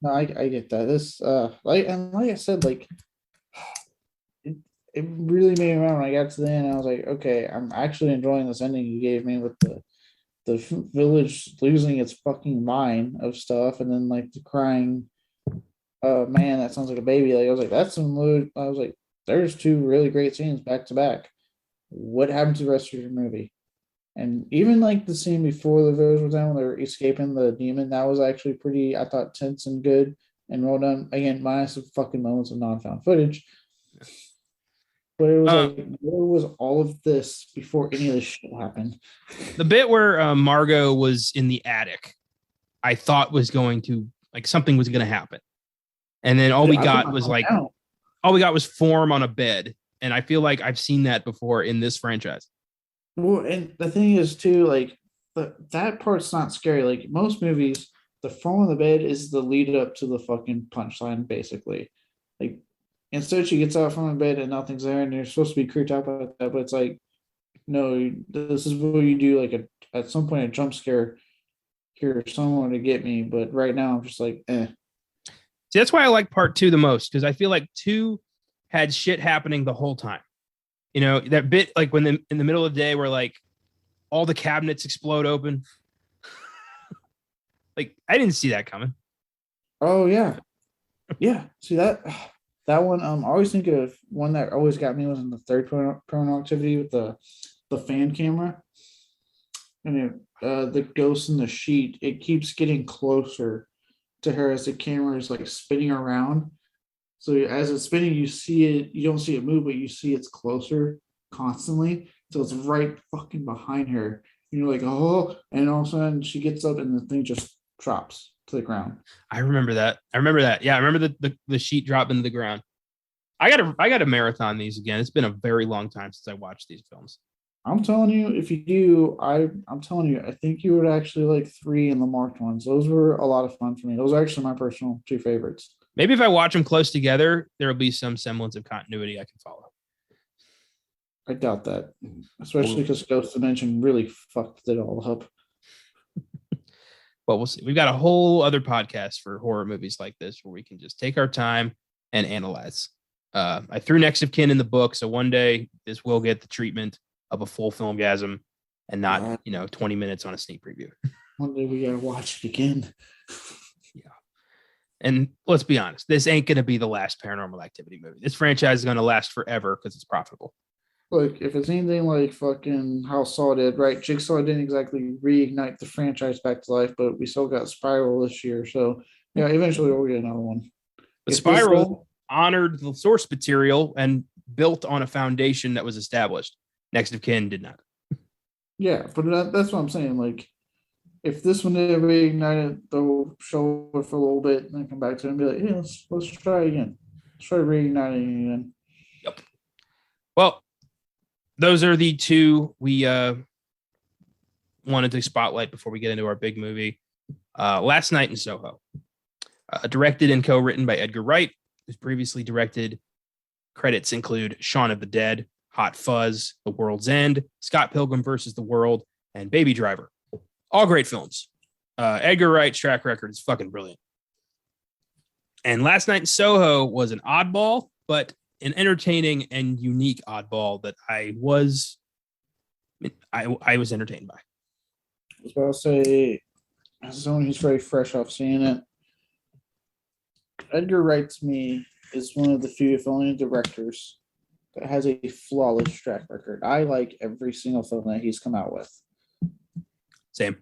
no, I get that. This like I said, like it really made me remember when I got to the end. I was like, okay, I'm actually enjoying this ending you gave me with the village losing its fucking mind of stuff, and then like the crying, oh man, that sounds like a baby. Like I was like, that's some mood. I was like, there's 2 really great scenes back to back. What happened to the rest of your movie? And even like the scene before the village was down when they were escaping the demon, that was actually pretty, I thought, tense and good and well done. Again, minus the fucking moments of non-found footage. But it was like, where was all of this before any of this shit happened? The bit where Margot was in the attic, I thought was going to, like, something was going to happen. And then all we got was form on a bed. And I feel like I've seen that before in this franchise. Well, and the thing is too, like that part's not scary. Like most movies, the form on the bed is the lead up to the fucking punchline, basically. Like instead she gets out from the bed and nothing's there, and you're supposed to be creeped out by that, but it's like, no, this is what you do. Like at some point, a jump scare here, someone to get me. But right now, I'm just like, eh. See, that's why I like part 2 the most, because I feel like 2 had shit happening the whole time. That bit like when in the middle of the day where like all the cabinets explode open. Like I didn't see that coming. Oh yeah. Yeah. See that? That one, I always think of one that always got me was in the third Paranormal Activity with the fan camera, and the ghost in the sheet. It keeps getting closer to her as the camera is like spinning around. So as it's spinning, you see it. You don't see it move, but you see it's closer constantly. So it's right fucking behind her. And you're like, oh, and all of a sudden she gets up and the thing just drops to the ground. I remember that. Yeah, I remember the sheet drop into the ground. I got to marathon these again. It's been a very long time since I watched these films. I'm telling you, if you do, I'm telling you, I think you would actually like 3 and the marked ones. Those were a lot of fun for me. Those are actually my personal 2 favorites. Maybe if I watch them close together, there will be some semblance of continuity I can follow. I doubt that, especially because Ghost Dimension really fucked it all up. But we'll see. We've got a whole other podcast for horror movies like this where we can just take our time and analyze. I threw Next of Kin in the book, so one day this will get the treatment of a full filmgasm and not 20 minutes on a sneak preview. One day we gotta watch it again. Yeah. And let's be honest, this ain't gonna be the last Paranormal Activity movie. This franchise is gonna last forever because it's profitable. Look, if it's anything like fucking how Saw did, right? Jigsaw didn't exactly reignite the franchise back to life, but we still got Spiral this year. So yeah, eventually we'll get another one. But Spiral honored the source material and built on a foundation that was established. Next of Kin did not. Yeah, but that's what I'm saying. Like, if this one did reignite it, they'll show it for a little bit and then come back to it and be like, yeah, let's try again. Let's try reigniting again. Yep. Well, those are the 2 we wanted to spotlight before we get into our big movie. Last Night in Soho. Directed and co-written by Edgar Wright, who's previously directed. Credits include Shaun of the Dead, Hot Fuzz, The World's End, Scott Pilgrim vs. the World, and Baby Driver. All great films. Edgar Wright's track record is fucking brilliant. And Last Night in Soho was an oddball, but an entertaining and unique oddball that I was entertained by. I was about to say, as someone who's very fresh off seeing it, Edgar Wright to me is one of the few, if only, directors that has a flawless track record. I like every single film that he's come out with. Same.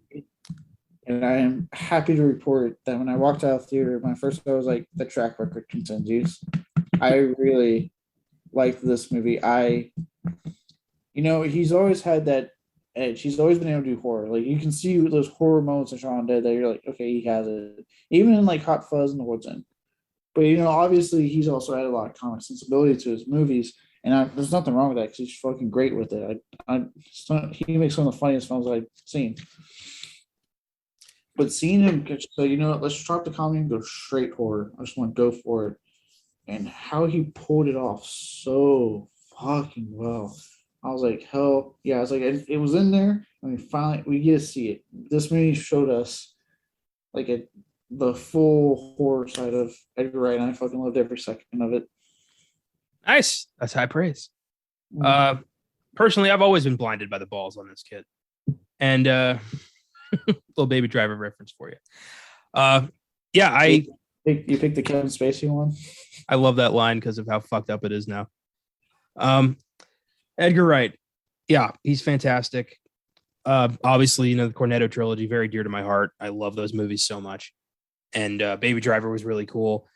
And I am happy to report that when I walked out of the theater, my first thought was like, the track record continues. I really liked this movie. He's always had that edge. He's always been able to do horror. Like, you can see those horror moments in Shaun Dead that you're like, okay, he has it. Even in like Hot Fuzz and The World's End. But, obviously he's also had a lot of comic sensibility to his movies. And there's nothing wrong with that because he's fucking great with it. He makes some of the funniest films I've seen. But seeing him, so let's drop the comedy and go straight horror. I just want to go for it. And how he pulled it off so fucking well. I was like, hell yeah. I was like, it was in there. And finally, we get to see it. This movie showed us like the full horror side of Edgar Wright. And I fucking loved every second of it. Nice. That's high praise. Personally, I've always been blinded by the balls on this kid. And little Baby Driver reference for you. You picked the Kevin Spacey one? I love that line because of how fucked up it is now. Edgar Wright. Yeah, he's fantastic. Obviously, the Cornetto trilogy, very dear to my heart. I love those movies so much. And Baby Driver was really cool.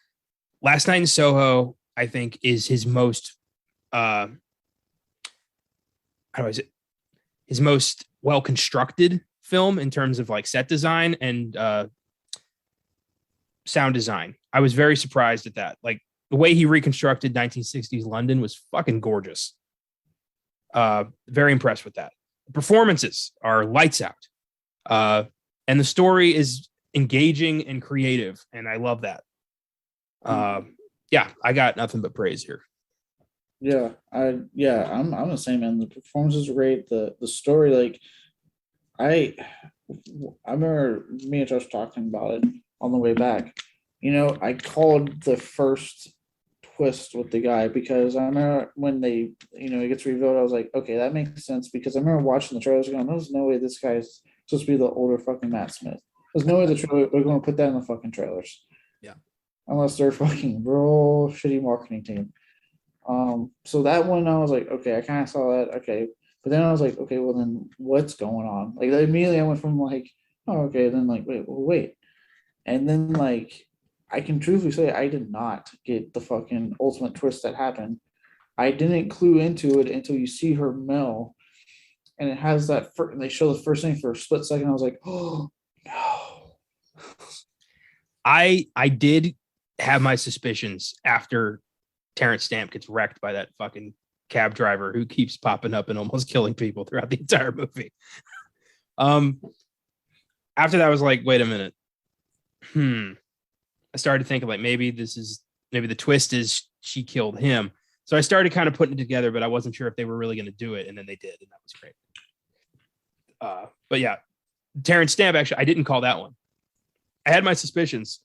Last Night in Soho, I think, is his most his most well-constructed film in terms of like set design and sound design. I was very surprised at that. Like, the way he reconstructed 1960s London was fucking gorgeous. Very impressed with that. The performances are lights out. And the story is engaging and creative, and I love that. I got nothing but praise here. I'm the same, man. The performances are great. The story, like, I remember me and Josh talking about it on the way back. I called the first twist with the guy because I remember when they, it gets revealed, I was like, okay, that makes sense, because I remember watching the trailers going, there's no way this guy's supposed to be the older fucking Matt Smith. There's no way they're going to put that in the fucking trailers. Yeah. unless they're fucking real shitty marketing team. So that one I was like, okay, I kind of saw that. Okay. But then I was like, okay, well then what's going on? Like immediately I went from like, oh, okay, then like, wait. And then like I can truthfully say I did not get the fucking ultimate twist that happened. I didn't clue into it until you see her Mel, and it has that. And they show the first thing for a split second. I was like, oh no. I did have my suspicions after Terrence Stamp gets wrecked by that fucking cab driver who keeps popping up and almost killing people throughout the entire movie. Um, After that, I was like, wait a minute. I started thinking like maybe the twist is she killed him. So I started kind of putting it together, but I wasn't sure if they were really going to do it, and then they did, and that was great. But yeah, Terrence Stamp, actually, I didn't call that one. I had my suspicions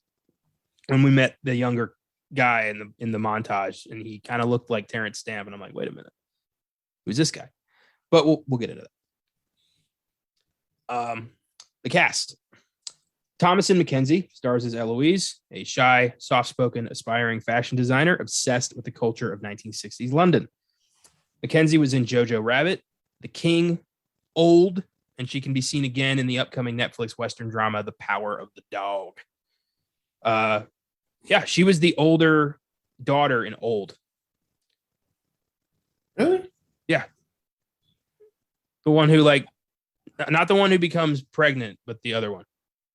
when we met the younger guy in the montage, and he kind of looked like Terrence Stamp, and I'm like, wait a minute, who's this guy? But we'll get into that. The cast. Thomasin McKenzie stars as Eloise, a shy, soft-spoken, aspiring fashion designer obsessed with the culture of 1960s London. McKenzie was in Jojo Rabbit, The King, Old, and she can be seen again in the upcoming Netflix Western drama, The Power of the Dog. Yeah, she was the older daughter in Old. Really? Yeah. The one who, like, not the one who becomes pregnant, but the other one.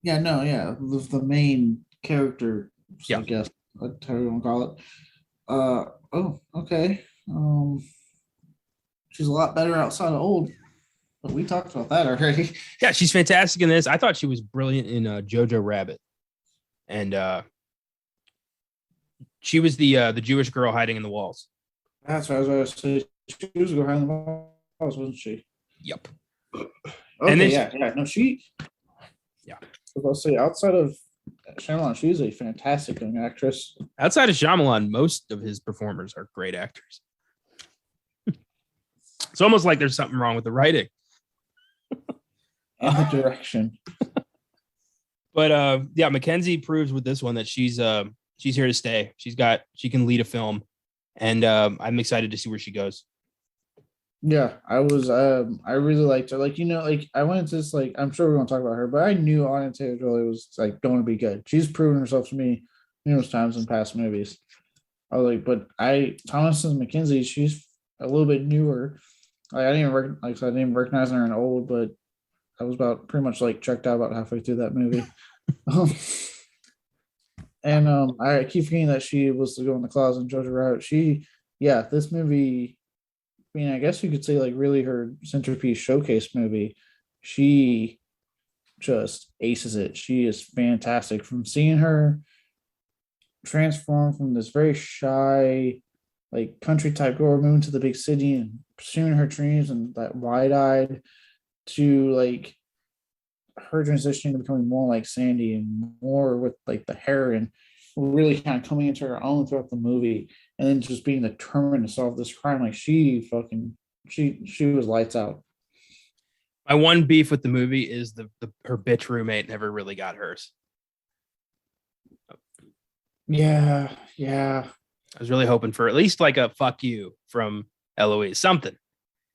Yeah, no, yeah, the main character, Yeah. I guess, whatever you want to call it. Oh, okay. She's a lot better outside of Old, but we talked about that already. Yeah, she's fantastic in this. I thought she was brilliant in Jojo Rabbit, and she was the Jewish girl hiding in the walls. That's what I was going to say. She was behind the walls, wasn't she? Yep. Okay, And then yeah. No, she. Yeah. I'll say outside of Shyamalan, she's a fantastic young actress. Outside of Shyamalan, most of his performers are great actors. It's almost like there's something wrong with the writing and the direction. But yeah, Mackenzie proves with this one that she's here to stay. She can lead a film, and I'm excited to see where she goes. Yeah, I was. I really liked her. Like, like I went into this, like, I'm sure we're gonna talk about her, but I knew Anya Taylor-Joy was like going to be good. She's proven herself to me numerous times in past movies. I was like, but Thomasin McKenzie, she's a little bit newer. Like, I didn't even recognize her in Old, but I was about pretty much like checked out about halfway through that movie. And I keep forgetting that she was to go in the closet and Jojo Rabbit. This movie. I mean, I guess you could say like really her centerpiece showcase movie. She just aces it. She is fantastic. From seeing her transform from this very shy, like country type girl moving to the big city and pursuing her dreams and that wide eyed to like her transitioning to becoming more like Sandy and more with like the heroine, really kind of coming into her own throughout the movie, and then just being determined to solve this crime. Like she was lights out. My one beef with the movie is her bitch roommate never really got hers. Yeah. I was really hoping for at least like a fuck you from Eloise, something.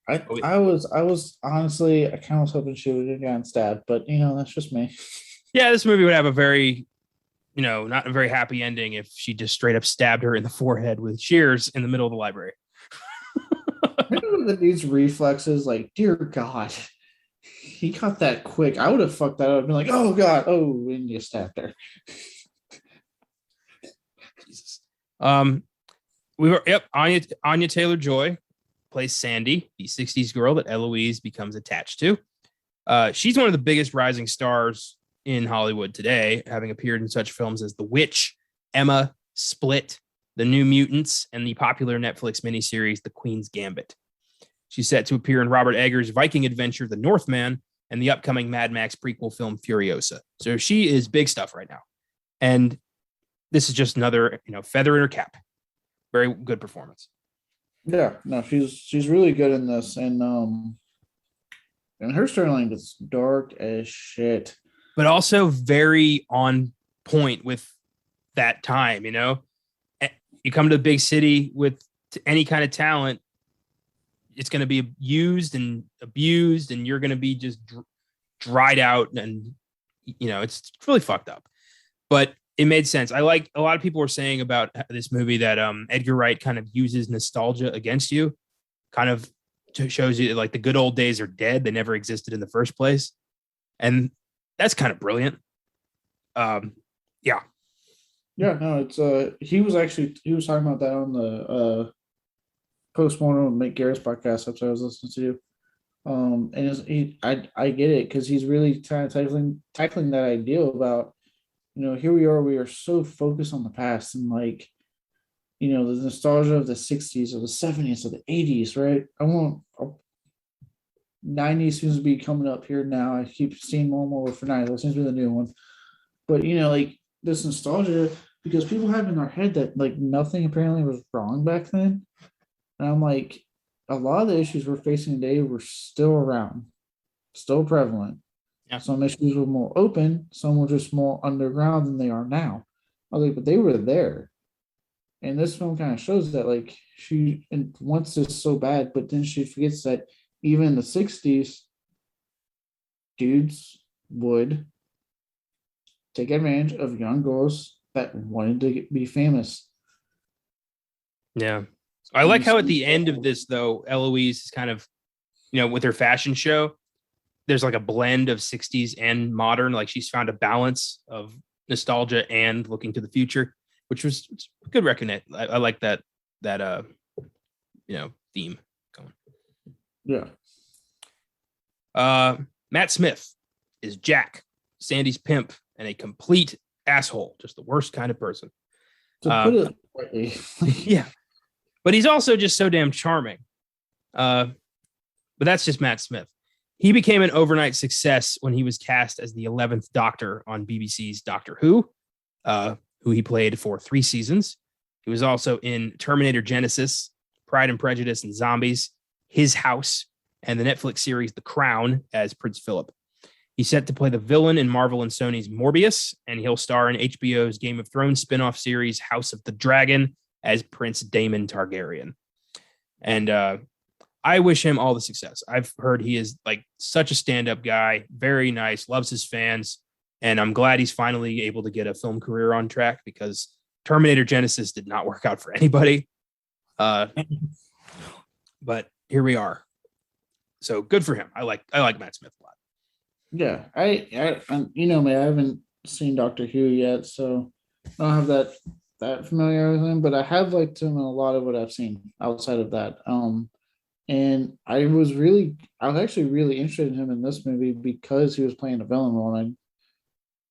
I was honestly, I kind of was hoping she would have gotten stabbed, but that's just me. Yeah, this movie would have a very, not a very happy ending if she just straight up stabbed her in the forehead with shears in the middle of the library. Remember the dude's reflexes, like, dear God, he got that quick. I would have fucked that up and been like, oh God, oh, and you stabbed her. Jesus. Anya Taylor-Joy plays Sandy, the 60s girl that Eloise becomes attached to. She's one of the biggest rising stars in Hollywood today, having appeared in such films as The Witch, Emma, Split, The New Mutants, and the popular Netflix miniseries The Queen's Gambit. She's set to appear in Robert Eggers' Viking adventure The Northman and the upcoming Mad Max prequel film Furiosa. So she is big stuff right now. And this is just another, feather in her cap. Very good performance. Yeah, no, she's really good in this, and her storyline was dark as shit, but also very on point with that time, you know? You come to the big city with any kind of talent, it's going to be used and abused, and you're going to be just dried out, and you know, it's really fucked up. But it made sense. I like, a lot of people were saying about this movie that Edgar Wright kind of uses nostalgia against you, kind of shows you like the good old days are dead. They never existed in the first place. And that's kind of brilliant. Yeah. Yeah, no, it's he was talking about that on the postmortem with Mick Garrett's podcast episode I was listening to. And I get it, because he's really kind of tackling that idea about, you know, here we are so focused on the past, and like, you know, the nostalgia of the 60s or the 70s or the 80s, right? 90s seems to be coming up here now. I keep seeing more and more for 90s. That seems to be the new one. But, you know, like this nostalgia, because people have in their head that like nothing apparently was wrong back then. And I'm like, a lot of the issues we're facing today were still around, still prevalent. Yeah. Some issues were more open, some were just more underground than they are now. I was like, but they were there. And this film kind of shows that, like, she wants this so bad, but then she forgets that even in the 60s, dudes would take advantage of young girls that wanted to be famous. Yeah. I like how at the end of this, though, Eloise is kind of, you know, with her fashion show, there's like a blend of 60s and modern. Like she's found a balance of nostalgia and looking to the future, which was good reckoning. I like that you know, theme going. Yeah. Matt Smith is Jack, Sandy's pimp, and a complete asshole, just the worst kind of person. To put it lightly. Yeah. But he's also just so damn charming. But that's just Matt Smith. He became an overnight success when he was cast as the 11th Doctor on BBC's Doctor Who he played for 3 seasons. He was also in Terminator Genesis, Pride and Prejudice and Zombies, His House, and the Netflix series The Crown as Prince Philip. He's set to play the villain in Marvel and Sony's Morbius, and he'll star in HBO's Game of Thrones spinoff series House of the Dragon as Prince Daemon Targaryen. And I wish him all the success. I've heard he is like such a stand-up guy, very nice, loves his fans, and I'm glad he's finally able to get a film career on track, because Terminator Genesis did not work out for anybody. But here we are. So good for him. I like Matt Smith a lot. Yeah, I you know me, I haven't seen Doctor Who yet, so I don't have that familiar with him, but I have liked him in a lot of what I've seen outside of that. And I was actually really interested in him in this movie because he was playing a villain role. And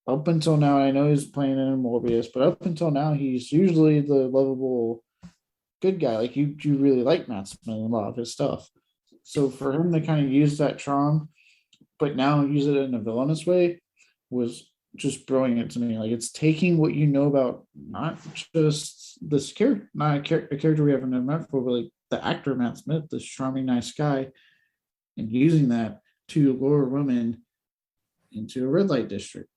up until now, I know he's playing in Morbius, but up until now, he's usually the lovable good guy. Like you really like Matt Smith and a lot of his stuff. So for him to kind of use that charm, but now use it in a villainous way, was just brilliant to me. Like it's taking what you know about not just this character, not a character we haven't met before, but like the actor Matt Smith, this charming, nice guy, and using that to lure women into a red light district.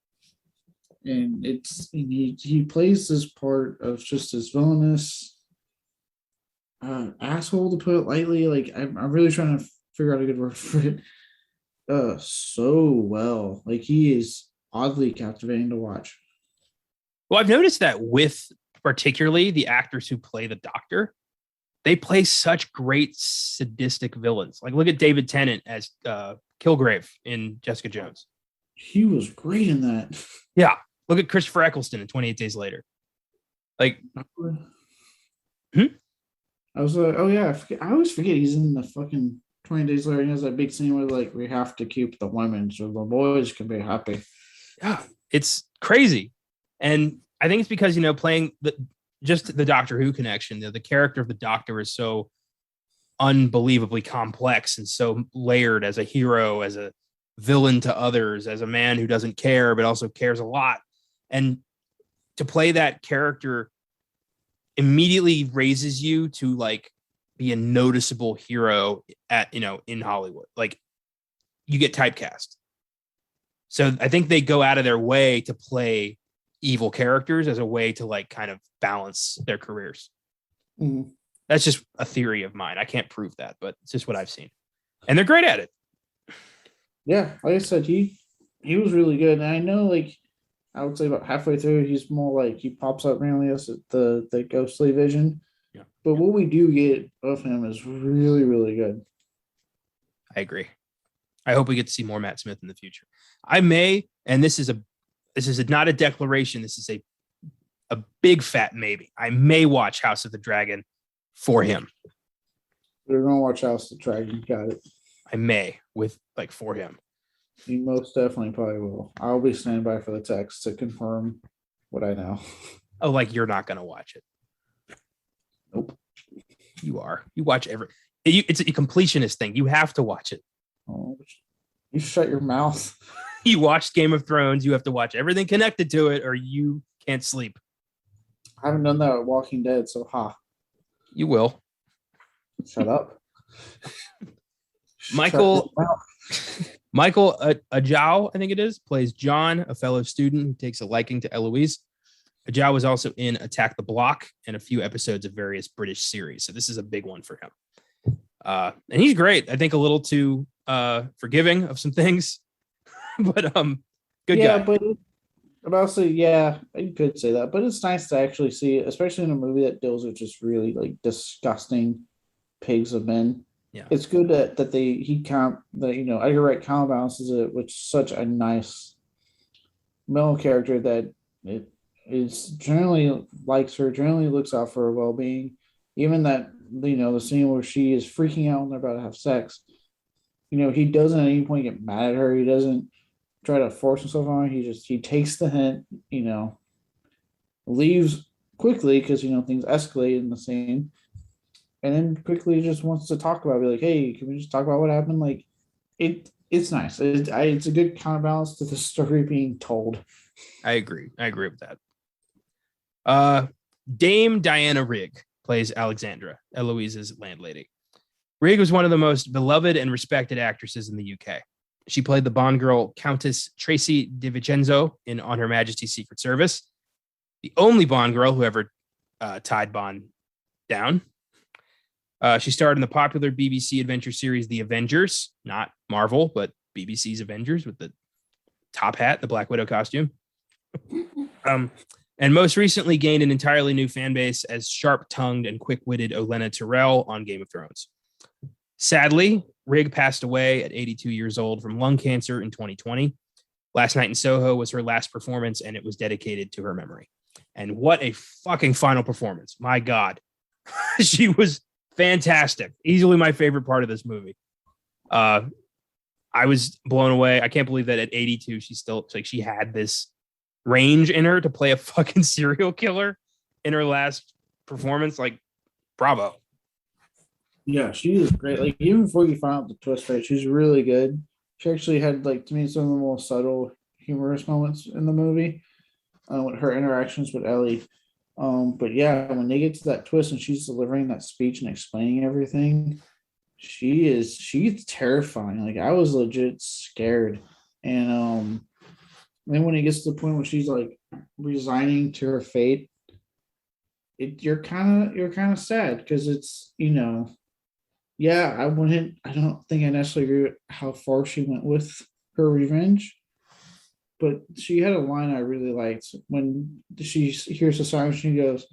And he plays this part of just this villainous asshole, to put it lightly. Like I'm really trying to figure out a good word for it. So well. Like he is oddly captivating to watch. Well, I've noticed that with particularly the actors who play the Doctor, they play such great sadistic villains. Like look at David Tennant as Kilgrave in Jessica Jones. He was great in that. Yeah. Look at Christopher Eccleston in 28 Days Later. Like, I was like, oh yeah, I always forget he's in the fucking 20 Days Later. He has that big scene where like we have to keep the women so the boys can be happy. Yeah, it's crazy. And I think it's because, you know, playing just the Doctor Who connection, the character of the Doctor is so unbelievably complex and so layered as a hero, as a villain to others, as a man who doesn't care but also cares a lot. And to play that character immediately raises you to like be a noticeable hero at, you know, in Hollywood. Like you get typecast. So I think they go out of their way to play evil characters as a way to like kind of balance their careers. Mhm. That's just a theory of mine. I can't prove that, but it's just what I've seen. And they're great at it. Yeah, like I said, he was really good. And I know, like, I would say about halfway through, he's more like he pops up randomly as the ghostly vision. Yeah. But what we do get of him is really, really good. I agree. I hope we get to see more Matt Smith in the future. I may, and this is not a declaration. This is a big fat maybe. I may watch House of the Dragon for him. We're gonna watch House of the Dragon. Got it. I may for him. You most definitely probably will. I'll be standing by for the text to confirm what I know. Oh, like you're not gonna watch it. Nope. You are. You watch it's a completionist thing. You have to watch it. Oh, you shut your mouth. You watched Game of Thrones. You have to watch everything connected to it, or you can't sleep. I haven't done that with Walking Dead, so You will. Shut up. Michael Ajao, I think it is, plays John, a fellow student who takes a liking to Eloise. Ajao was also in Attack the Block and a few episodes of various British series. So this is a big one for him. And he's great. I think a little too forgiving of some things, but good guy. But you could say that, but it's nice to actually see it, especially in a movie that deals with just really like disgusting pigs of men. Yeah, it's good that Edgar Wright counterbalances it with such a nice male character that it is generally likes her, generally looks out for her well-being. Even that, the scene where she is freaking out when they're about to have sex, he doesn't at any point get mad at her. He doesn't try to force himself on her. He takes the hint, leaves quickly because things escalate in the scene, and then quickly just wants to talk about it. Be like, hey, can we just talk about what happened? Like, it's nice. It's a good counterbalance to the story being told. I agree with that. Dame Diana Rigg plays Alexandra, Eloise's landlady. Rigg was one of the most beloved and respected actresses in the UK. She played the Bond girl Countess Tracy DiVincenzo in On Her Majesty's Secret Service, the only Bond girl who ever tied Bond down. She starred in the popular BBC adventure series The Avengers, not Marvel, but BBC's Avengers with the top hat, the Black Widow costume. And most recently gained an entirely new fan base as sharp-tongued and quick-witted Olenna Tyrell on Game of Thrones. Sadly, Rigg passed away at 82 years old from lung cancer in 2020. Last Night in Soho was her last performance, and it was dedicated to her memory. And what a fucking final performance. My God. She was fantastic. Easily my favorite part of this movie. I was blown away. I can't believe that at 82, she had this range in her to play a fucking serial killer in her last performance. Like, bravo. Yeah, she is great. Like, even before you find out the twist, right, she's really good. She actually had, like, to me, some of the most subtle, humorous moments in the movie with her interactions with Ellie. But yeah, when they get to that twist and she's delivering that speech and explaining everything, she's terrifying. Like, I was legit scared. And then when it gets to the point where she's like resigning to her fate, you're kind of sad because it's, I don't think I necessarily agree with how far she went with her revenge. But she had a line I really liked when she hears the siren. She goes,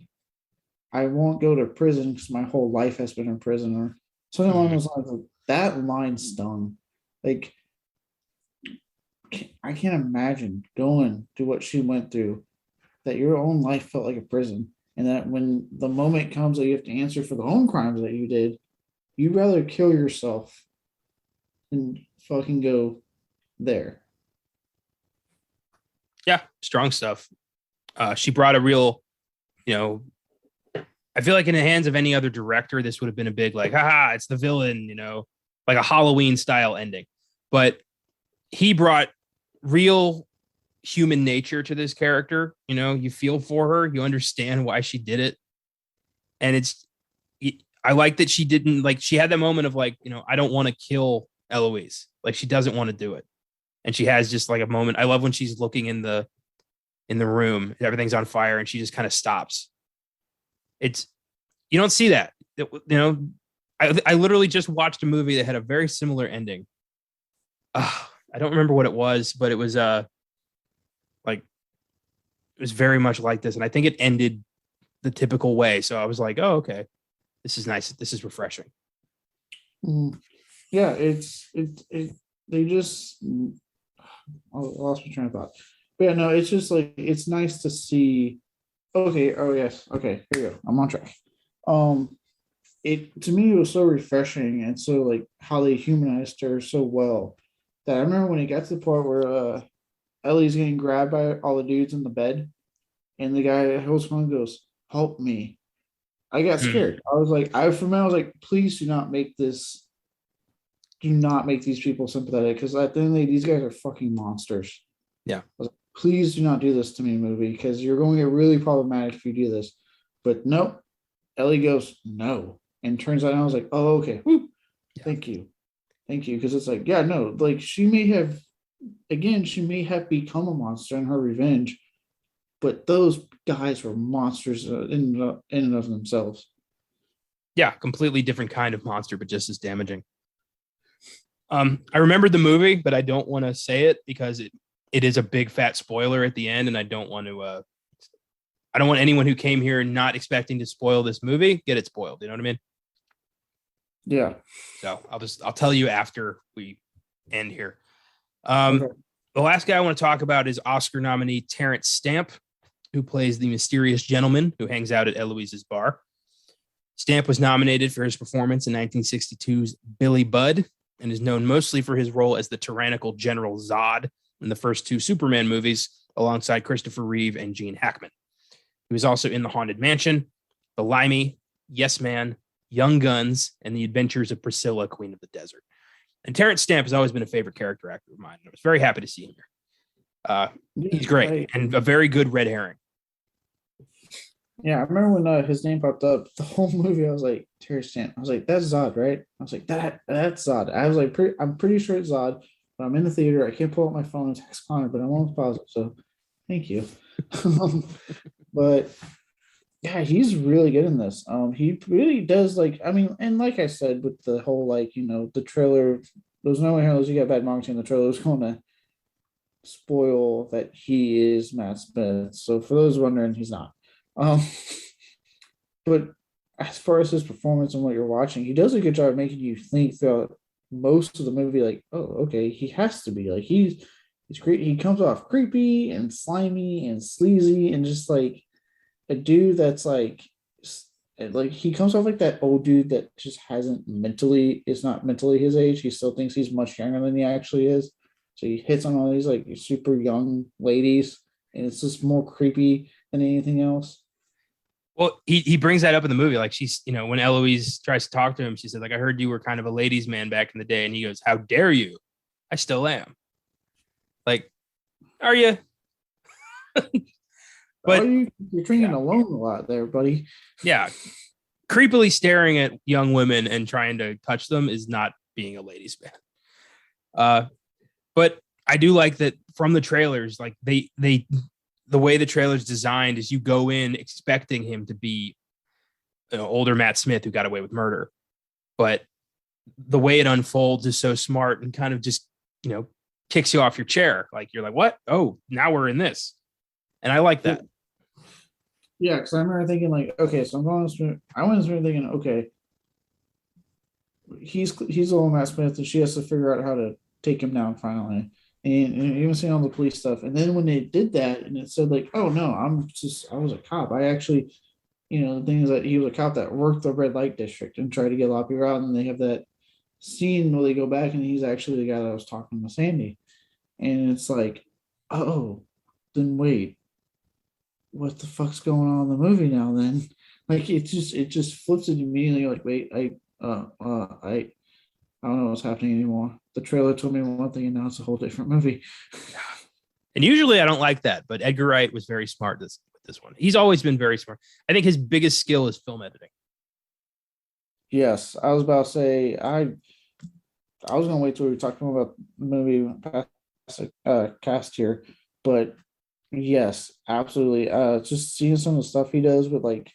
"I won't go to prison because my whole life has been in prison." Or something along those lines. That line stung. Like, I can't imagine going through what she went through. That your own life felt like a prison, and that when the moment comes that you have to answer for the own crimes that you did, you'd rather kill yourself than fucking go there. Yeah, strong stuff. She brought a real, I feel like in the hands of any other director, this would have been a big, like, haha, it's the villain, like a Halloween style ending. But he brought real human nature to this character. You feel for her, you understand why she did it. And I like that she didn't, like, she had that moment of like, I don't want to kill Eloise. Like, she doesn't want to do it. And she has just like a moment. I love when she's looking in the in the room. Everything's on fire, and she just kind of stops. You don't see that. I literally just watched a movie that had a very similar ending. I don't remember what it was, but it was very much like this, and I think it ended the typical way. So I was like, oh, okay, this is nice. This is refreshing. Yeah, they just I lost my train of thought. But yeah, no, it's just like it's nice to see. Okay, oh yes, okay, here you go. I'm on track. It to me it was so refreshing and so like how they humanized her so well that I remember when it got to the part where Ellie's getting grabbed by all the dudes in the bed, and the guy host one goes, "Help me." I got scared. I was like, I was like, please do not make these people sympathetic, because at the end of the day, these guys are fucking monsters. Yeah. I was like, please do not do this to me, movie, because you're going to get really problematic if you do this. But nope. Ellie goes, no. And turns out I was like, oh, okay. Woo. Yeah. Thank you. Because it's like, yeah, no, like she may have become a monster in her revenge, but those guys were monsters in and of themselves. Yeah, completely different kind of monster, but just as damaging. I remembered the movie, but I don't want to say it because it is a big fat spoiler at the end, and I don't want anyone who came here not expecting to spoil this movie get it spoiled. You know what I mean? Yeah. So I'll tell you after we end here. Okay. The last guy I want to talk about is Oscar nominee Terrence Stamp, who plays the mysterious gentleman who hangs out at Eloise's bar. Stamp was nominated for his performance in 1962's Billy Budd and is known mostly for his role as the tyrannical General Zod in the first two Superman movies, alongside Christopher Reeve and Gene Hackman. He was also in The Haunted Mansion, The Limey, Yes Man, Young Guns, and The Adventures of Priscilla, Queen of the Desert. And Terrence Stamp has always been a favorite character actor of mine. I was very happy to see him here. He's great and a very good red herring. Yeah, I remember when his name popped up, the whole movie, I was like, Terrence Stamp. I was like, that's Zod, right? I was like, that's Zod. I was like, I'm pretty sure it's Zod, but I'm in the theater. I can't pull up my phone and text Connor, but I'm almost positive. So thank you. But yeah, he's really good in this. He really does, like, I mean, and like I said, with the whole, like, the trailer, there's no way how you got bad marketing. The trailer is going to spoil that he is Matt Smith. So for those wondering, he's not. But as far as his performance and what you're watching, he does a good job of making you think throughout most of the movie, like, oh, okay, he has to be like he's great. He comes off creepy and slimy and sleazy and just like a dude that's like he comes off like that old dude that just is not mentally his age. He still thinks he's much younger than he actually is. So he hits on all these like super young ladies, and it's just more creepy than anything else. Well, he brings that up in the movie. Like she's, when Eloise tries to talk to him, she said, like, I heard you were kind of a ladies' man back in the day. And he goes, how dare you? I still am. Like, are you? But you're drinking alone a lot there, buddy. Yeah. Creepily staring at young women and trying to touch them is not being a ladies' man. But I do like that from the trailers, like the way the trailer's designed is you go in expecting him to be older Matt Smith who got away with murder. But the way it unfolds is so smart and kind of just, kicks you off your chair. Like, you're like, what? Oh, now we're in this. And I like that. Yeah, because I remember thinking, like, okay, so I went through thinking, okay, he's a little Matt Smith, and she has to figure out how to take him down finally. And even seeing all the police stuff. And then when they did that and it said like, oh no, I was a cop. I actually, the thing is that he was a cop that worked the red light district and tried to get a lot of people out. And they have that scene where they go back and he's actually the guy that was talking to Sandy. And it's like, oh, then wait, what the fuck's going on in the movie now then? Like it just flips it immediately, like, wait, I don't know what's happening anymore. The trailer told me one thing and now it's a whole different movie. And usually I don't like that, but Edgar Wright was very smart with this one. He's always been very smart. I think his biggest skill is film editing. Yes, I was about to say, I was going to wait till we talked more about the movie cast here, but Yes, absolutely. Just seeing some of the stuff he does with like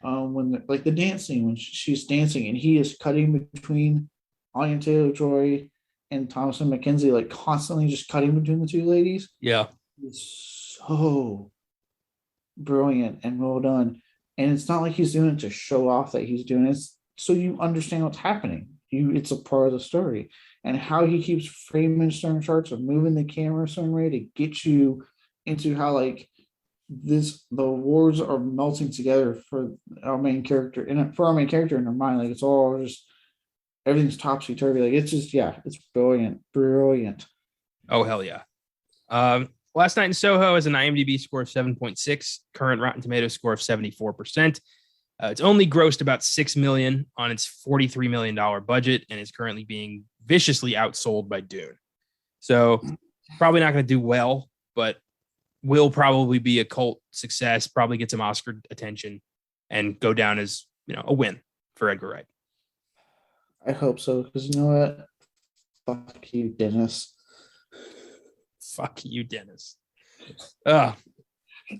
when like the dancing when she's dancing and he is cutting between Anya Taylor-Joy and Thomasin McKenzie, like constantly just cutting between the two ladies. Yeah. It's so brilliant and well done. And it's not like he's doing it to show off that he's doing it, so you understand what's happening. It's a part of the story. And how he keeps framing certain shots or moving the camera a certain way to get you into how like the words are melting together for our main character for our main character in her mind. Like it's all just everything's topsy turvy. Like it's just it's brilliant, brilliant. Oh, hell yeah. Last Night in Soho has an IMDb score of 7.6, current Rotten Tomatoes score of 74%. It's only grossed about $6 million on its $43 million budget and is currently being viciously outsold by Dune. So probably not going to do well, but will probably be a cult success, probably get some Oscar attention and go down as, a win for Edgar Wright. I hope so, because you know what? Fuck you, Dennis. Fuck you, Dennis. Right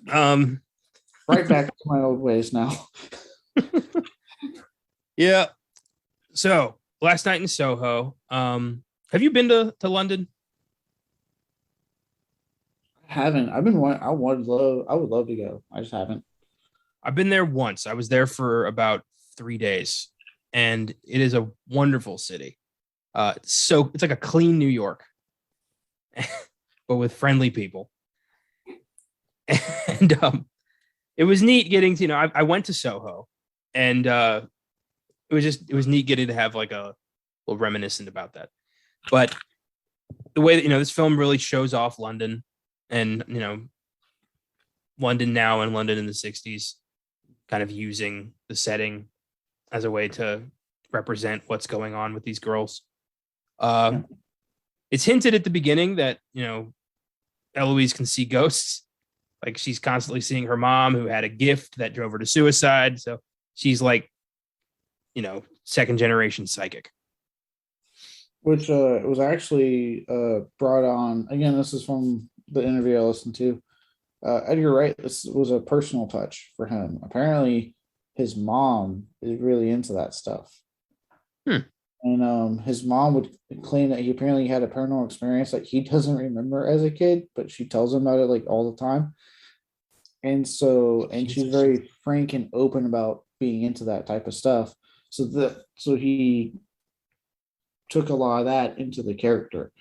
back to my old ways now. Yeah. So Last Night in Soho. Have you been to London? I haven't. I would love to go. I just haven't. I've been there once. I was there for about 3 days, and it is a wonderful city. It's like a clean New York, but with friendly people. And it was neat getting to, I went to Soho, and it was neat getting to have like a little reminiscent about that. But the way that, this film really shows off London and, London now and London in the 60s, kind of using the setting as a way to represent what's going on with these girls. It's hinted at the beginning that, Eloise can see ghosts. Like she's constantly seeing her mom who had a gift that drove her to suicide. So she's like, second generation psychic. Which was actually brought on, again, this is from the interview I listened to. Edgar Wright, this was a personal touch for him. Apparently his mom is really into that stuff. And his mom would claim that he apparently had a paranormal experience that he doesn't remember as a kid, but she tells him about it like all the time. And she's very frank and open about being into that type of stuff. So he took a lot of that into the character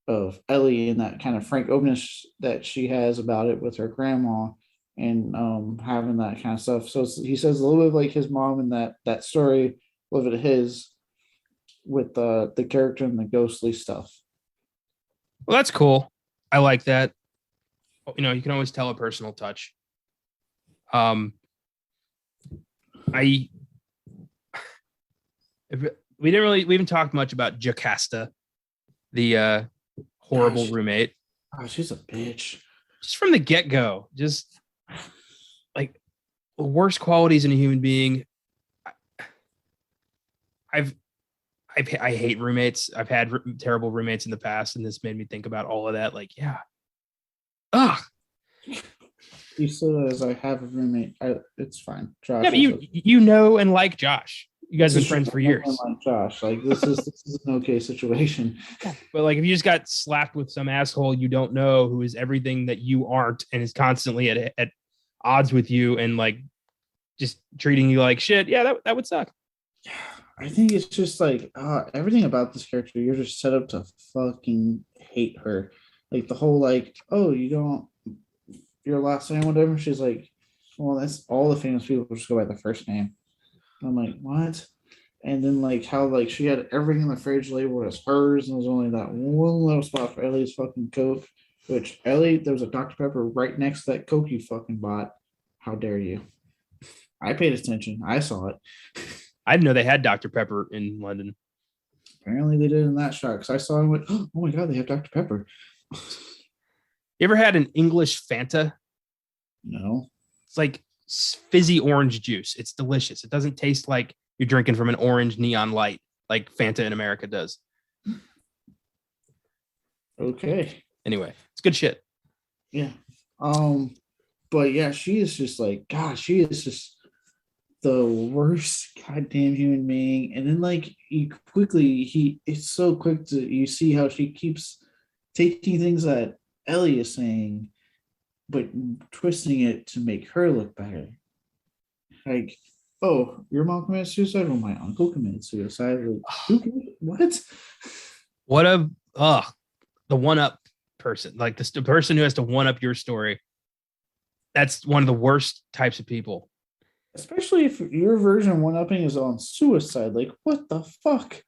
of Ellie and that kind of frank openness that she has about it with her grandma and having that kind of stuff. So he says a little bit of like his mom in that story, a little bit of his with the character and the ghostly stuff. Well, that's cool. I like that. You can always tell a personal touch. We haven't talked much about Jocasta, the horrible roommate. Oh, she's a bitch. Just from the get-go, just like the worst qualities in a human being. I hate roommates. I've had terrible roommates in the past, and this made me think about all of that. Like, yeah. Ugh. You said as I have a roommate. It's fine. Josh. Yeah, but you know and like Josh. You guys have been friends for years. Like Josh, like this is an okay situation. But like if you just got slapped with some asshole you don't know who is everything that you aren't and is constantly at odds with you and like just treating you like shit, yeah, that would suck. I think it's just like everything about this character, you're just set up to fucking hate her. Like the whole like, oh, you don't your last name, whatever. She's like, well, that's all the famous people just go by the first name. I'm like, what? And then like how like she had everything in the fridge labeled as hers, and there was only that one little spot for Ellie's fucking Coke. Which Ellie, there was a Dr. Pepper right next to that Coke you fucking bought. How dare you? I paid attention. I saw it. I didn't know they had Dr. Pepper in London. Apparently they did in that shot because I saw it and went, oh my god, they have Dr. Pepper. You ever had an English Fanta? No. It's like fizzy orange juice. It's delicious. It doesn't taste like you're drinking from an orange neon light like Fanta in America does. Okay. Anyway, it's good shit. Yeah. But yeah, she is just like, gosh, she is just the worst goddamn human being. And then like it's so quick to you see how she keeps taking things that Ellie is saying, but twisting it to make her look better. Like, oh, your mom committed suicide? Well, my uncle committed suicide. Like, what? What a the one up person, like the person who has to one up your story. That's one of the worst types of people. Especially if your version of one upping is on suicide. Like, what the fuck?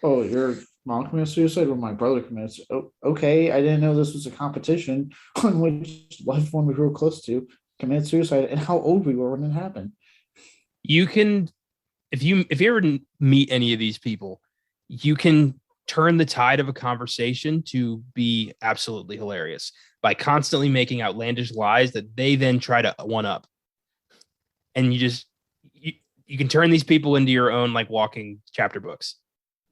Oh, your mom committed suicide? Well, my brother committed suicide. Oh, okay. I didn't know this was a competition on which loved one we were close to committed suicide and how old we were when it happened. You can, if you ever meet any of these people, you can turn the tide of a conversation to be absolutely hilarious by constantly making outlandish lies that they then try to one up. And you can turn these people into your own like walking chapter books.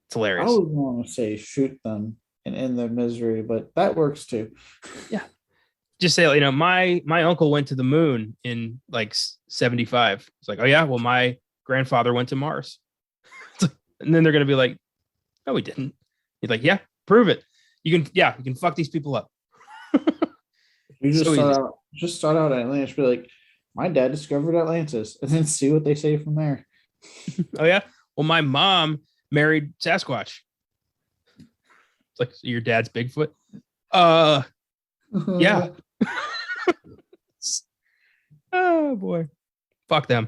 It's hilarious. I would want to say shoot them and end their misery, but that works too. Yeah. Just say, my uncle went to the moon in like 75. It's like, oh yeah, well, my grandfather went to Mars. And then they're going to be like, no, we didn't. He's like, yeah, prove it. You can fuck these people up. You just start out at Atlantis, be like, my dad discovered Atlantis, and then see what they say from there. Oh yeah. Well, my mom married Sasquatch. It's like, so your dad's Bigfoot? Yeah. Oh boy. Fuck them.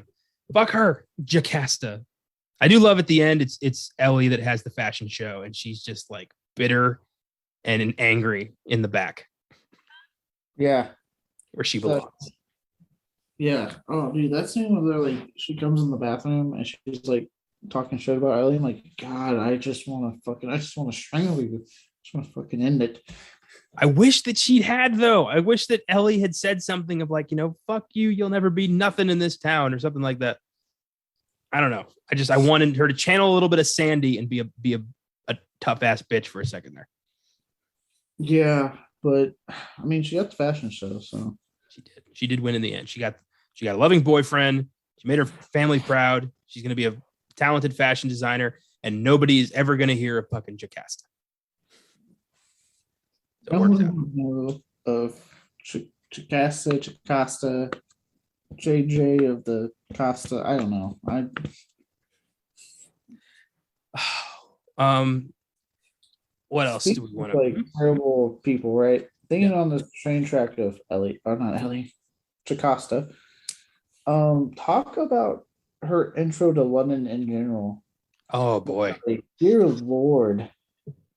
Fuck her. Jocasta. I do love at the end, it's Ellie that has the fashion show, and she's just like bitter and angry in the back. Yeah. Where she belongs. Yeah. Oh, dude, that scene where they're like, she comes in the bathroom and she's like talking shit about Ellie. I'm like, God, I just want to strangle you. I just want to fucking end it. I wish that she'd had, though. I wish that Ellie had said something of like, fuck you, you'll never be nothing in this town or something like that. I don't know. I wanted her to channel a little bit of Sandy and be a tough ass bitch for a second there. Yeah, but I mean, she got the fashion show, so she did win in the end. She got a loving boyfriend. She made her family proud. She's going to be a talented fashion designer, and nobody is ever going to hear of fucking Jocasta. So of Jocasta, JJ of the Costa. I don't know. What else do we want to like terrible people, right? Thinking on this train track of Ellie, or not Ellie, Jocasta. Talk about her intro to London in general. Oh boy. Like, dear Lord.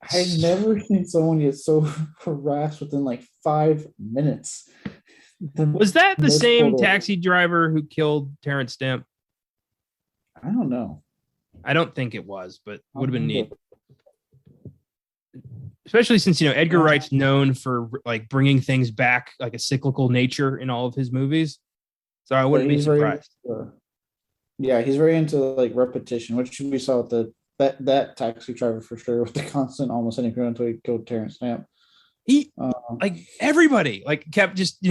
I've never seen someone get so harassed within like 5 minutes. Was that the same taxi driver who killed Terrence Stamp? I don't know. I don't think it was, but would have been neat. Especially since, Edgar Wright's known for like bringing things back, like a cyclical nature in all of his movies. So I wouldn't be surprised. Yeah, he's very into like repetition, which we saw with that taxi driver for sure, with the constant almost hitting her until he killed Terrence Stamp. He like everybody like kept just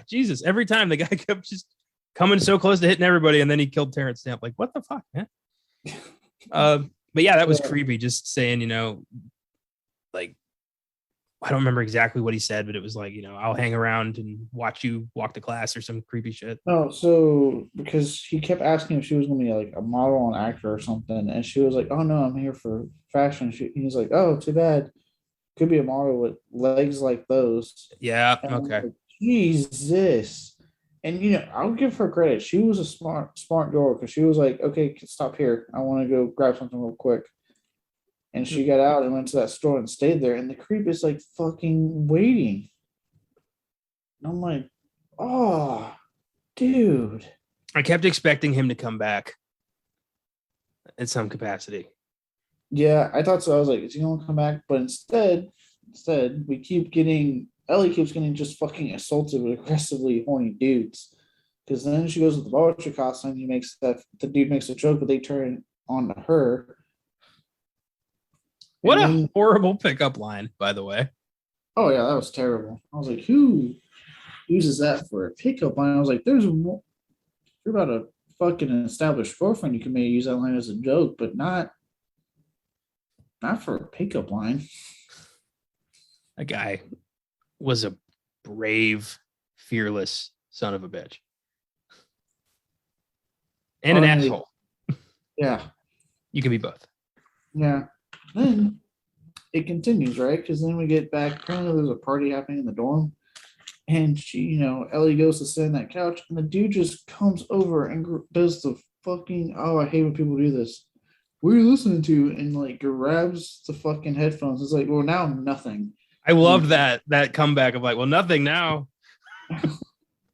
Jesus, every time the guy kept just coming so close to hitting everybody, and then he killed Terrence Stamp. Like, what the fuck, man? But yeah, that was creepy. Just saying, like, I don't remember exactly what he said, but it was like, I'll hang around and watch you walk to class or some creepy shit. No, so because he kept asking if she was gonna be like a model and actor or something, and she was like, "Oh no, I'm here for fashion." He's like, "Oh, too bad. Could be a model with legs like those." Yeah. And Okay. like, Jesus. And I'll give her credit. She was a smart girl, because she was like, "Okay, stop here. I want to go grab something real quick." And she got out and went to that store and stayed there. And the creep is like fucking waiting. And I'm like, oh, dude. I kept expecting him to come back in some capacity. Yeah, I thought so. I was like, is he gonna come back? But instead, Ellie keeps getting just fucking assaulted with aggressively horny dudes. Because then she goes with the vulture costume. The dude makes a joke, but they turn on to her. What a horrible pickup line, by the way. Oh yeah, that was terrible. I was like, who? uses that for a pickup line. I was like, there's more. You're about a fucking established girlfriend. You can maybe use that line as a joke, but not for a pickup line. That guy was a brave, fearless son of a bitch. And an asshole. Yeah. You can be both. Yeah. Then it continues, right? Because then we get back. Apparently, there's a party happening in the dorm. And she, Ellie goes to sit on that couch, and the dude just comes over and does the fucking, oh, I hate when people do this. What are you listening to? And like grabs the fucking headphones. It's like, well, now nothing. I love that comeback of like, well, nothing now. With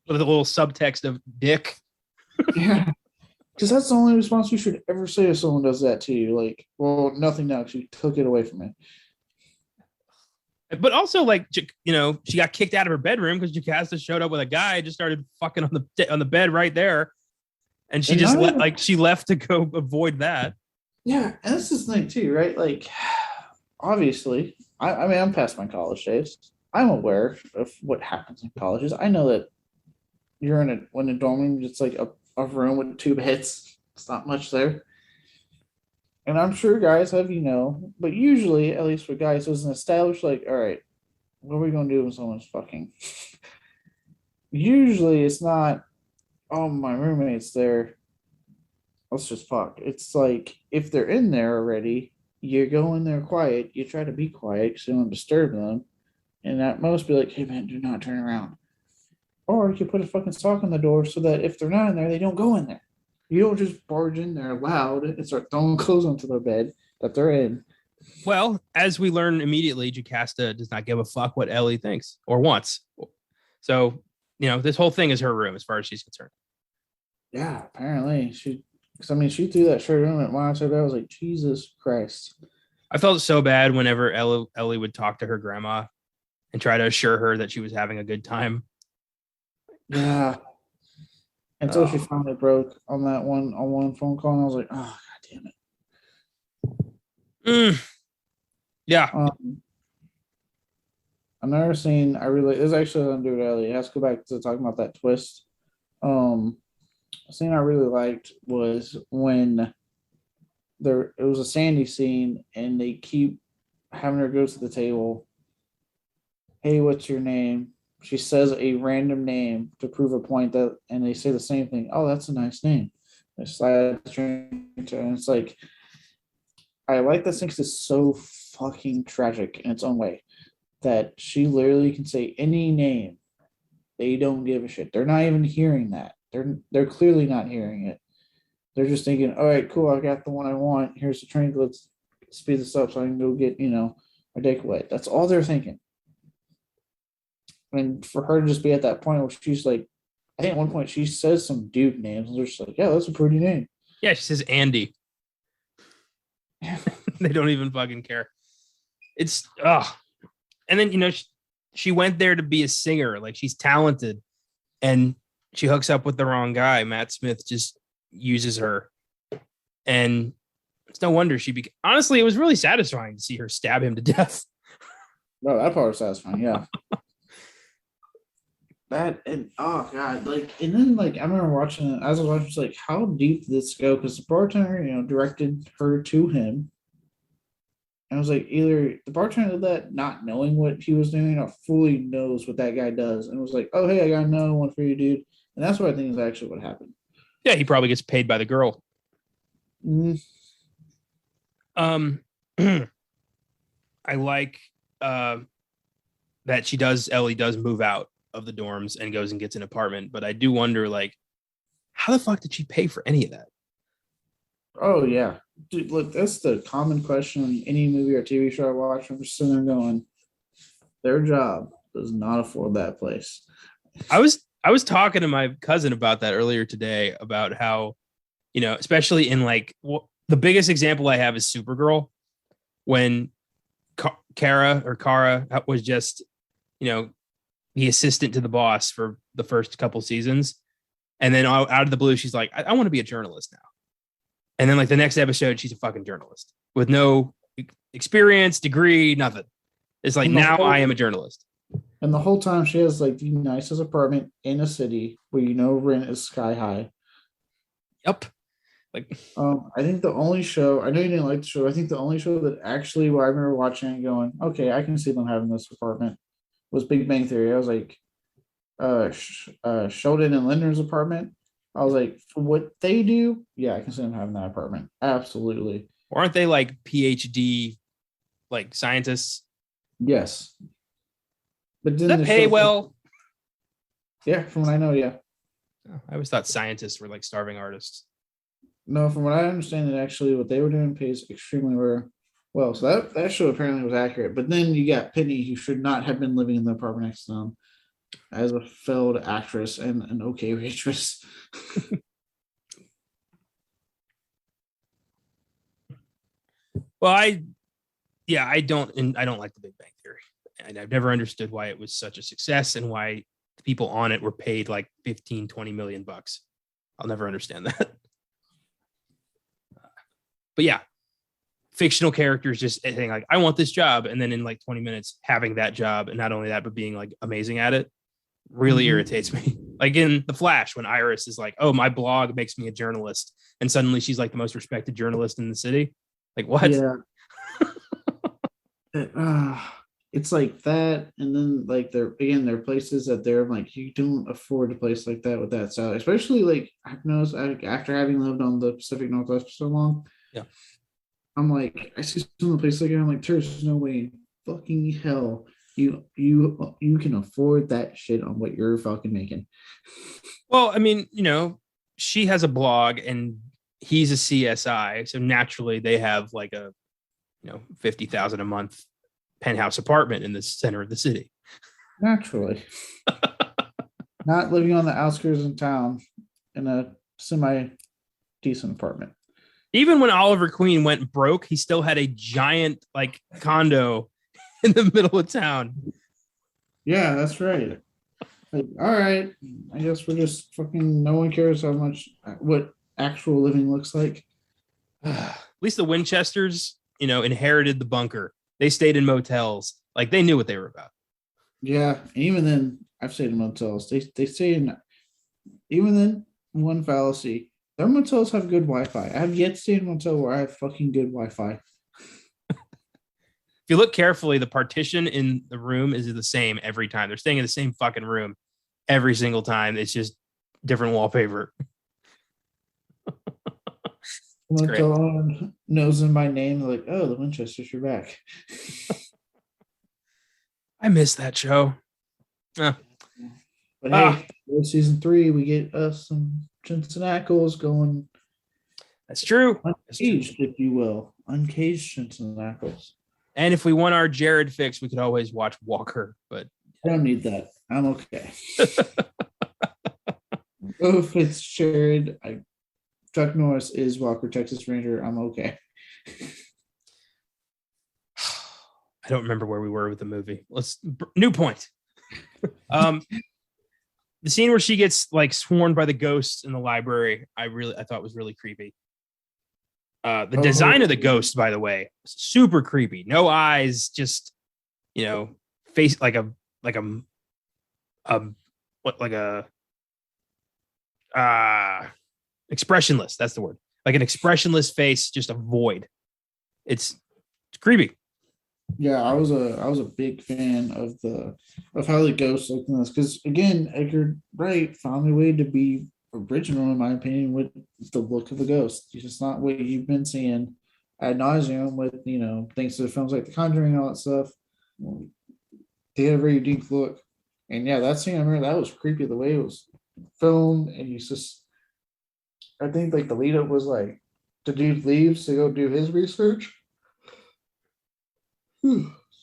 a little subtext of dick. Yeah. Because that's the only response you should ever say if someone does that to you. Like, well, nothing now because you took it away from me. But also, like, she got kicked out of her bedroom because Jocasta showed up with a guy, just started fucking on the bed right there, and she just she left to go avoid that. Yeah, and this is the thing too, right? Like, obviously, I mean, I'm past my college days. I'm aware of what happens in colleges. I know that you're in a dorm room, it's like a room with 2 beds. It's not much there. And I'm sure guys have, but usually, at least for guys, there's an established, like, all right, what are we going to do when someone's fucking? Usually it's not, oh, my roommate's there. Let's just fuck. It's like, if they're in there already, you go in there quiet. You try to be quiet because you don't disturb them. And at most be like, hey, man, do not turn around. Or you can put a fucking sock on the door so that if they're not in there, they don't go in there. You don't just barge in there loud and start throwing clothes onto their bed that they're in. Well, as we learn immediately, Jocasta does not give a fuck what Ellie thinks or wants. So, this whole thing is her room as far as she's concerned. Yeah, apparently. She threw that shirt on and when I said that, I was like, Jesus Christ. I felt so bad whenever Ellie would talk to her grandma and try to assure her that she was having a good time. Yeah. Until she finally broke on one phone call, and I was like, oh, God damn it. Yeah. I've never seen, there's actually an dude, Ellie. It has to go back to talking about that twist. A scene I really liked was when it was a Sandy scene, and they keep having her go to the table. Hey, what's your name? She says a random name to prove a point and they say the same thing. Oh, that's a nice name. They slide the drink, and it's like, I like this thing because it's so fucking tragic in its own way that she literally can say any name. They don't give a shit. They're not even hearing that. They're clearly not hearing it. They're just thinking, all right, cool, I got the one I want. Here's the drink. Let's speed this up so I can go get, my dick wet. That's all they're thinking. And for her to just be at that point where she's like, I think at one point she says some dude names, and they're just like, yeah, that's a pretty name. Yeah, she says Andy. They don't even fucking care. It's, and then, she went there to be a singer. Like, she's talented. And she hooks up with the wrong guy. Matt Smith just uses her. And it's no wonder honestly, it was really satisfying to see her stab him to death. No, that part was satisfying, yeah. That, and oh God, and then I remember watching it, as I was watching, it's like, how deep did this go? Because the bartender, directed her to him. And I was like, either the bartender did that not knowing what he was doing, or fully knows what that guy does. And it was like, oh, hey, I got another one for you, dude. And that's what I think is actually what happened. Yeah, he probably gets paid by the girl. Mm. I like that Ellie does move out of the dorms and goes and gets an apartment, but I do wonder, how the fuck did she pay for any of that? Oh yeah, dude, look, that's the common question in any movie or TV show I watch. I'm just sitting there going, their job does not afford that place. I was talking to my cousin about that earlier today, about how, especially in the biggest example I have is Supergirl, when Kara was just, the assistant to the boss for the first couple seasons. And then out of the blue, she's like, I want to be a journalist now. And then the next episode, she's a fucking journalist with no experience, degree, nothing. It's like, now I am a journalist. And the whole time she has like the nicest apartment in a city where rent is sky high. Yep. Like, I think the only show I know you didn't like the show. I think the only show that actually where I remember watching and going, okay, I can see them having this apartment was Big Bang Theory. I was like, Sheldon and Leonard's apartment. I was like, for what they do, yeah, I can see them having that apartment. Absolutely. aren't they like PhD like scientists? Yes. But Does then that the pay show, well? yeah, from what I know, yeah. Oh, I always thought scientists were like starving artists. No, from what I understand, that actually what they were doing pays extremely well. So that show apparently was accurate. But then you got Penny, who should not have been living in the apartment next to them, as a failed actress and an okay waitress. Well, I don't like the Big Bang Theory. And I've never understood why it was such a success and why the people on it were paid like 15, 20 million bucks. I'll never understand that. But yeah, fictional characters just saying like, I want this job. And then in like 20 minutes having that job. And not only that, but being like amazing at it really irritates me. Like in The Flash, when Iris is like, oh, my blog makes me a journalist. And suddenly she's like the most respected journalist in the city. Like what? Yeah. It's like that, and then like there are places that they're like you don't afford a place like that with that salary, especially like I've noticed after having lived on the Pacific Northwest for so long. Yeah, I'm like I see some of the places like I'm like there's no way in fucking hell you can afford that shit on what you're fucking making. well, I mean, she has a blog and he's a CSI, so naturally they have like a 50,000 a month penthouse apartment in the center of the city. Naturally, not living on the outskirts of town in a semi decent apartment. Even when Oliver Queen went broke, he still had a giant like condo in the middle of town. Yeah, that's right. Like, all right, I guess we're just fucking. No one cares how much what actual living looks like. At least the Winchesters, inherited the bunker. They stayed in motels. Like they knew what they were about. Yeah, and even then, I've stayed in motels. They stay in. Even then, one fallacy: their motels have good Wi-Fi. I have yet to stay in a motel where I have fucking good Wi-Fi. If you look carefully, the partition in the room is the same every time. They're staying in the same fucking room every single time. It's just different wallpaper. Motel owner knows in my name, like, oh, the Winchesters, you're back. I miss that show. But hey, season 3, we get us some Jensen Ackles going. That's true. Uncaged, if you will. Uncaged Jensen Ackles. And if we want our Jared fix, we could always watch Walker, but I don't need that. I'm okay. If it's Jared, Chuck Norris is Walker, Texas Ranger. I'm okay. I don't remember where we were with the movie. New point. The scene where she gets like sworn by the ghosts in the library, I thought was really creepy. The design of the ghost, by the way, super creepy. No eyes, just face like a expressionless. That's the word. Like an expressionless face, just a void. It's creepy. Yeah, I was a big fan of how the ghost looked in this, because again, Edgar Wright found a way to be original, in my opinion, with the look of the ghost. It's just not what you've been seeing ad nauseum with thanks to films like The Conjuring and all that stuff. They had a very unique look, and yeah, that scene I remember that was creepy the way it was filmed, and I think like the lead up was like the dude leaves to go do his research.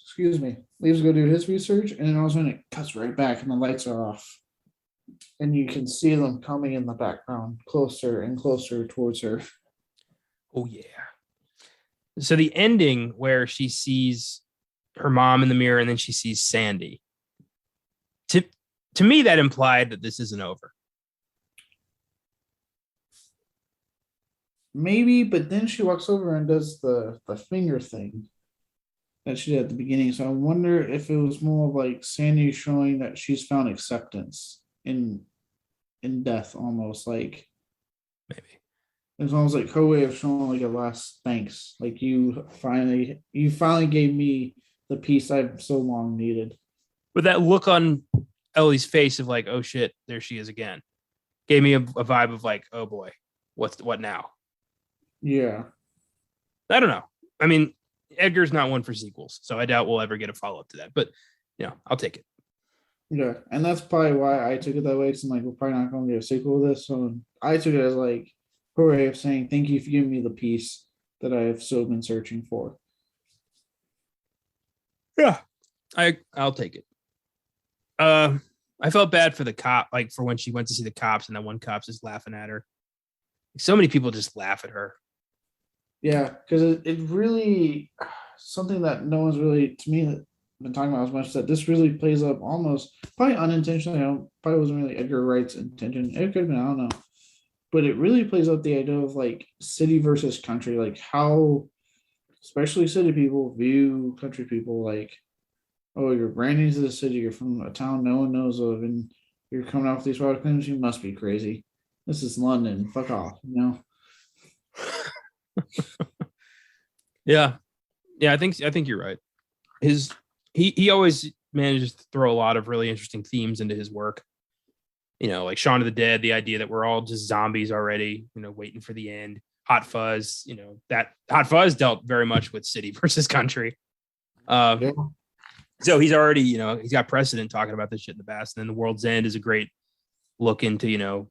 Excuse me, leaves to go do his research, and then all of a sudden it cuts right back and the lights are off. And you can see them coming in the background closer and closer towards her. Oh, yeah. So the ending where she sees her mom in the mirror and then she sees Sandy. To me, that implied that this isn't over. Maybe, but then she walks over and does the finger thing. that she did at the beginning. So I wonder if it was more of like Sandy showing that she's found acceptance in death, almost like Maybe. it's almost like her way of showing like a last thanks. Like you finally gave me the peace I've so long needed. But that look on Ellie's face of like, oh shit, there she is again, gave me a vibe of like, oh boy, what now? Yeah. I don't know. I mean, Edgar's not one for sequels, so I doubt we'll ever get a follow up to that. But I'll take it. Yeah. And that's probably why I took it that way. It's like we're probably not gonna get a sequel to this. So I took it as like her way of saying thank you for giving me the peace that I have so been searching for. Yeah, I'll take it. I felt bad for the cop, like for when she went to see the cops, and that one cop's just laughing at her. So many people just laugh at her. Yeah, because it really something that no one's really to me been talking about as much, that this really plays up almost probably unintentionally. I don't probably wasn't really Edgar Wright's intention. It could have been, I don't know. But it really plays up the idea of like city versus country, like how especially city people view country people like, oh, you're brand new to the city, you're from a town no one knows of, and you're coming off these product claims, you must be crazy. This is London. Fuck off, you know? Yeah, I think you're right. He always manages to throw a lot of really interesting themes into his work. Like Shaun of the Dead, the idea that we're all just zombies already, waiting for the end. Hot Fuzz, that Hot Fuzz dealt very much with city versus country. Yeah. So he's already, he's got precedent talking about this shit in the past. And then The World's End is a great look into,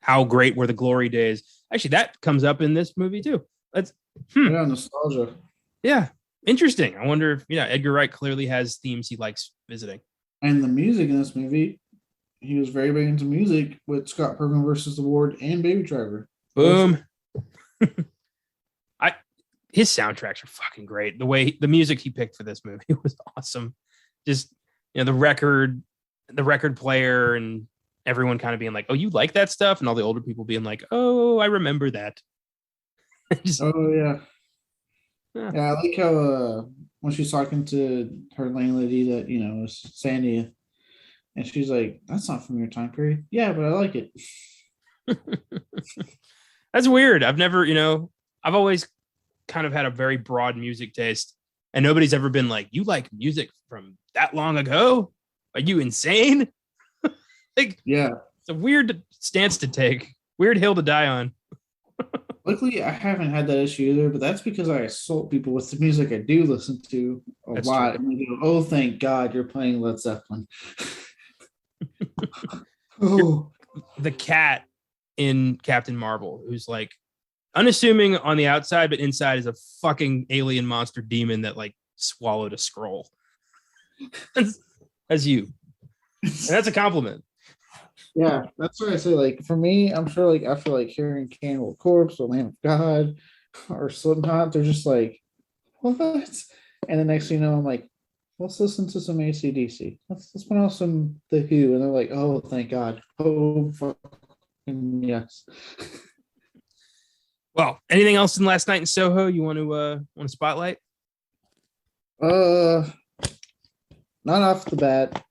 how great were the glory days. Actually, that comes up in this movie too. That's Yeah, nostalgia. Yeah, interesting. I wonder if Edgar Wright clearly has themes he likes visiting. And the music in this movie, he was very big into music with Scott Pilgrim versus the Ward and Baby Driver. Boom. His soundtracks are fucking great. The music he picked for this movie was awesome. Just the record player and everyone kind of being like, "Oh, you like that stuff?" and all the older people being like, "Oh, I remember that." Oh yeah. Yeah, I like how when she's talking to her landlady that was Sandy, and she's like, "That's not from your time period." Yeah, but I like it. That's weird. I've always kind of had a very broad music taste, and nobody's ever been like, "You like music from that long ago? Are you insane?" Like, yeah, it's a weird stance to take. Weird hill to die on. Luckily, I haven't had that issue either, but that's because I assault people with the music I do listen to a lot. True. And they go, "Oh, thank God you're playing Led Zeppelin." Oh, the cat in Captain Marvel, who's like unassuming on the outside, but inside is a fucking alien monster demon that like swallowed a scroll. As you, and that's a compliment. Yeah, that's what I say. Like for me, I'm sure like after like hearing Cannibal Corpse or Lamb of God or Slipknot, they're just like, what? And the next thing you know, I'm like, let's listen to some AC/DC. Let's put on some The Who, and they're like, oh, thank God. Oh, fucking yes. Well, anything else in Last Night in Soho you want to spotlight? Not off the bat.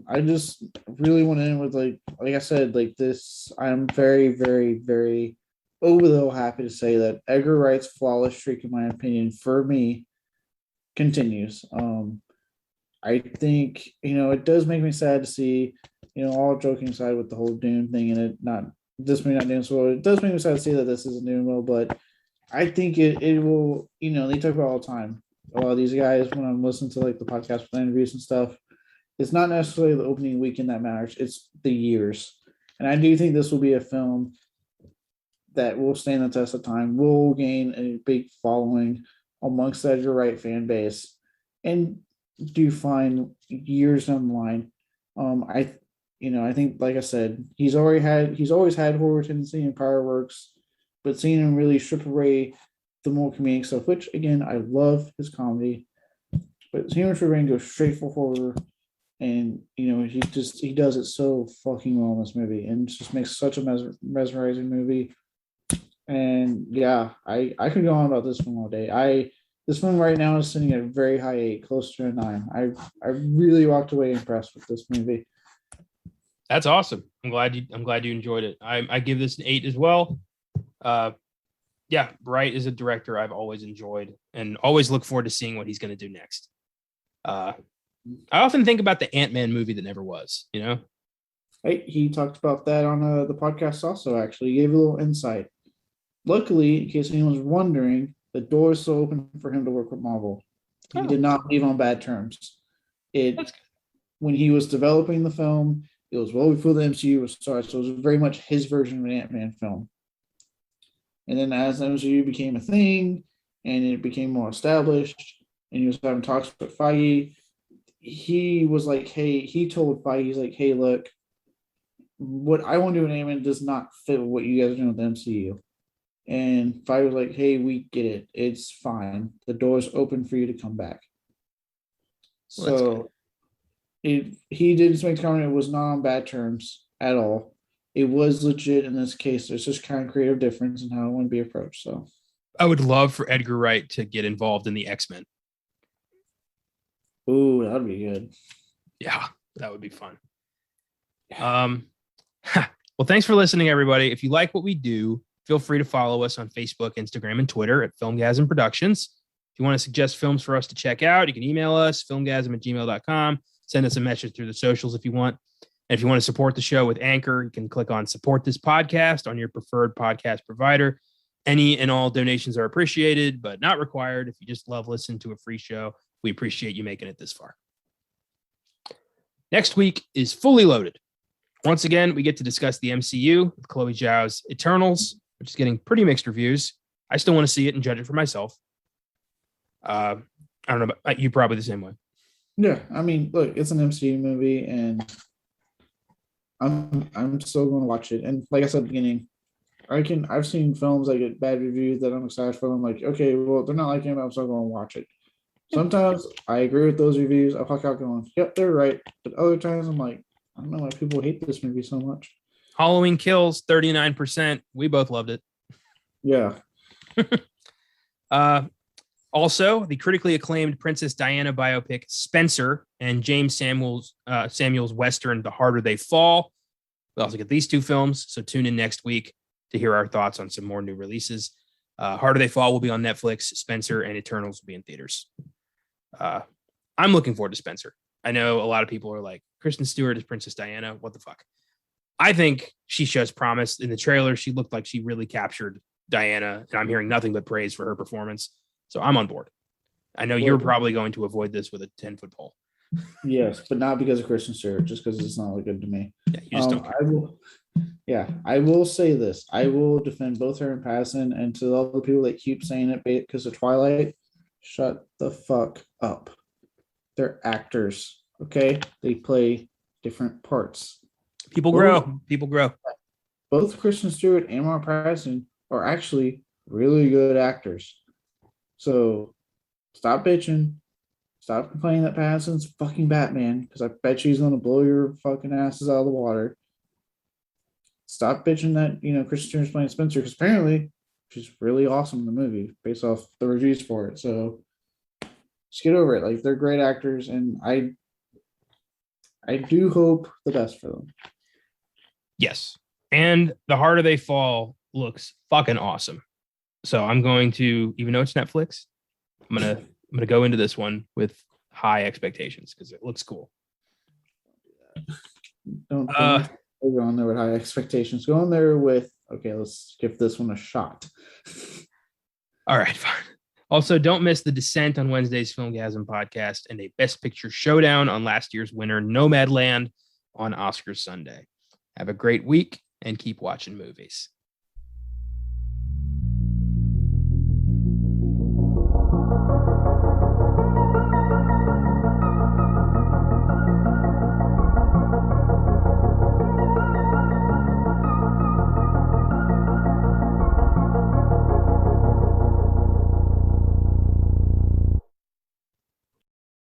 I just really went in with like I said, like this. I'm very, very, very over the hill happy to say that Edgar Wright's flawless streak, in my opinion, for me, continues. I think it does make me sad to see, all joking aside with the whole Dune thing and it not this may not doing so well. It does make me sad to see that this isn't doing well, but I think it will. They talk about all the time. A lot of these guys, when I'm listening to like the podcast with interviews and stuff, it's not necessarily the opening weekend that matters. It's the years. And I do think this will be a film that will stand the test of time, will gain a big following amongst the Edgar Wright fan base, and do find years down the line. I think, like I said, he's always had horror tendency in prior works, but seeing him really strip away the more comedic stuff, which again, I love his comedy, but seeing him strip away and go straight for horror, and he does it so fucking well in this movie, and just makes such a mesmerizing movie. And yeah, I could go on about this one all day. This one right now is sitting at a very high 8, close to a 9. I really walked away impressed with this movie. That's awesome. I'm glad you enjoyed it. I give this an 8 as well. Yeah, Bright is a director I've always enjoyed and always look forward to seeing what he's going to do next. I often think about the Ant-Man movie that never was, you know? Hey, he talked about that on the podcast also, actually. He gave a little insight. Luckily, in case anyone's wondering, the door is still open for him to work with Marvel. He did not leave on bad terms. When he was developing the film, it was well before the MCU was started, so it was very much his version of an Ant-Man film. And then as the MCU became a thing, and it became more established, and he was having talks with Feige, he was like, hey, he told Feige, he's like, hey, look, what I want to do in Ant-Man does not fit with what you guys are doing with the MCU. And Feige was like, hey, we get it. It's fine. The door's open for you to come back. So he did make the comment. It was not on bad terms at all. It was legit in this case. There's just kind of creative difference in how it want to be approached. So I would love for Edgar Wright to get involved in the X-Men. Ooh, that'd be good. Yeah, that would be fun. Well, thanks for listening, everybody. If you like what we do, feel free to follow us on Facebook, Instagram, and Twitter at Filmgazm Productions. If you want to suggest films for us to check out, you can email us, filmgazm@gmail.com. Send us a message through the socials if you want. And if you want to support the show with Anchor, you can click on Support This Podcast on your preferred podcast provider. Any and all donations are appreciated, but not required. If you just love listening to a free show, we appreciate you making it this far. Next week is Fully Loaded. Once again, we get to discuss the MCU with Chloe Zhao's Eternals, which is getting pretty mixed reviews. I still want to see it and judge it for myself. I don't know, but you probably the same way. Yeah, I mean, look, it's an MCU movie, and I'm still going to watch it. And like I said at the beginning, I've seen films that get bad reviews that I'm excited for. I'm like, okay, well, they're not like him. I'm still going to watch it. Sometimes I agree with those reviews. I walk out going, yep, they're right. But other times I'm like, I don't know why people hate this movie so much. Halloween Kills, 39%. We both loved it. Yeah. Also, the critically acclaimed Princess Diana biopic Spencer and James Samuel's Western The Harder They Fall. We also get these two films, so tune in next week to hear our thoughts on some more new releases. Harder They Fall will be on Netflix. Spencer and Eternals will be in theaters. I'm looking forward to Spencer. I know a lot of people are like, Kristen Stewart is Princess Diana. What the fuck? I think she shows promise. In the trailer, she looked like she really captured Diana, and I'm hearing nothing but praise for her performance. So I'm on board. I know you're probably going to avoid this with a 10-foot pole. Yes, but not because of Kristen Stewart, just because it's not look good to me. Yeah, you just don't care. I will say this. I will defend both her and Pattinson, and to all the people that keep saying it because of Twilight, shut the fuck up. They're actors, okay? They play different parts. People grow. Both Kristen Stewart and Mark Pattinson are actually really good actors. So stop bitching. Stop complaining that Pattinson's fucking Batman, because I bet she's going to blow your fucking asses out of the water. Stop bitching that, Kristen Stewart's playing Spencer, because apparently she's really awesome in the movie based off the reviews for it. So just get over it. Like, they're great actors, and I do hope the best for them. Yes. And The Harder They Fall looks fucking awesome. So I'm going to, even though it's Netflix, I'm gonna go into this one with high expectations because it looks cool. Don't go on there with high expectations. Go on there with, okay, let's give this one a shot. All right, fine. Also, don't miss The Descent on Wednesday's Filmgazm podcast and a Best Picture showdown on last year's winner, Nomadland, on Oscars Sunday. Have a great week and keep watching movies.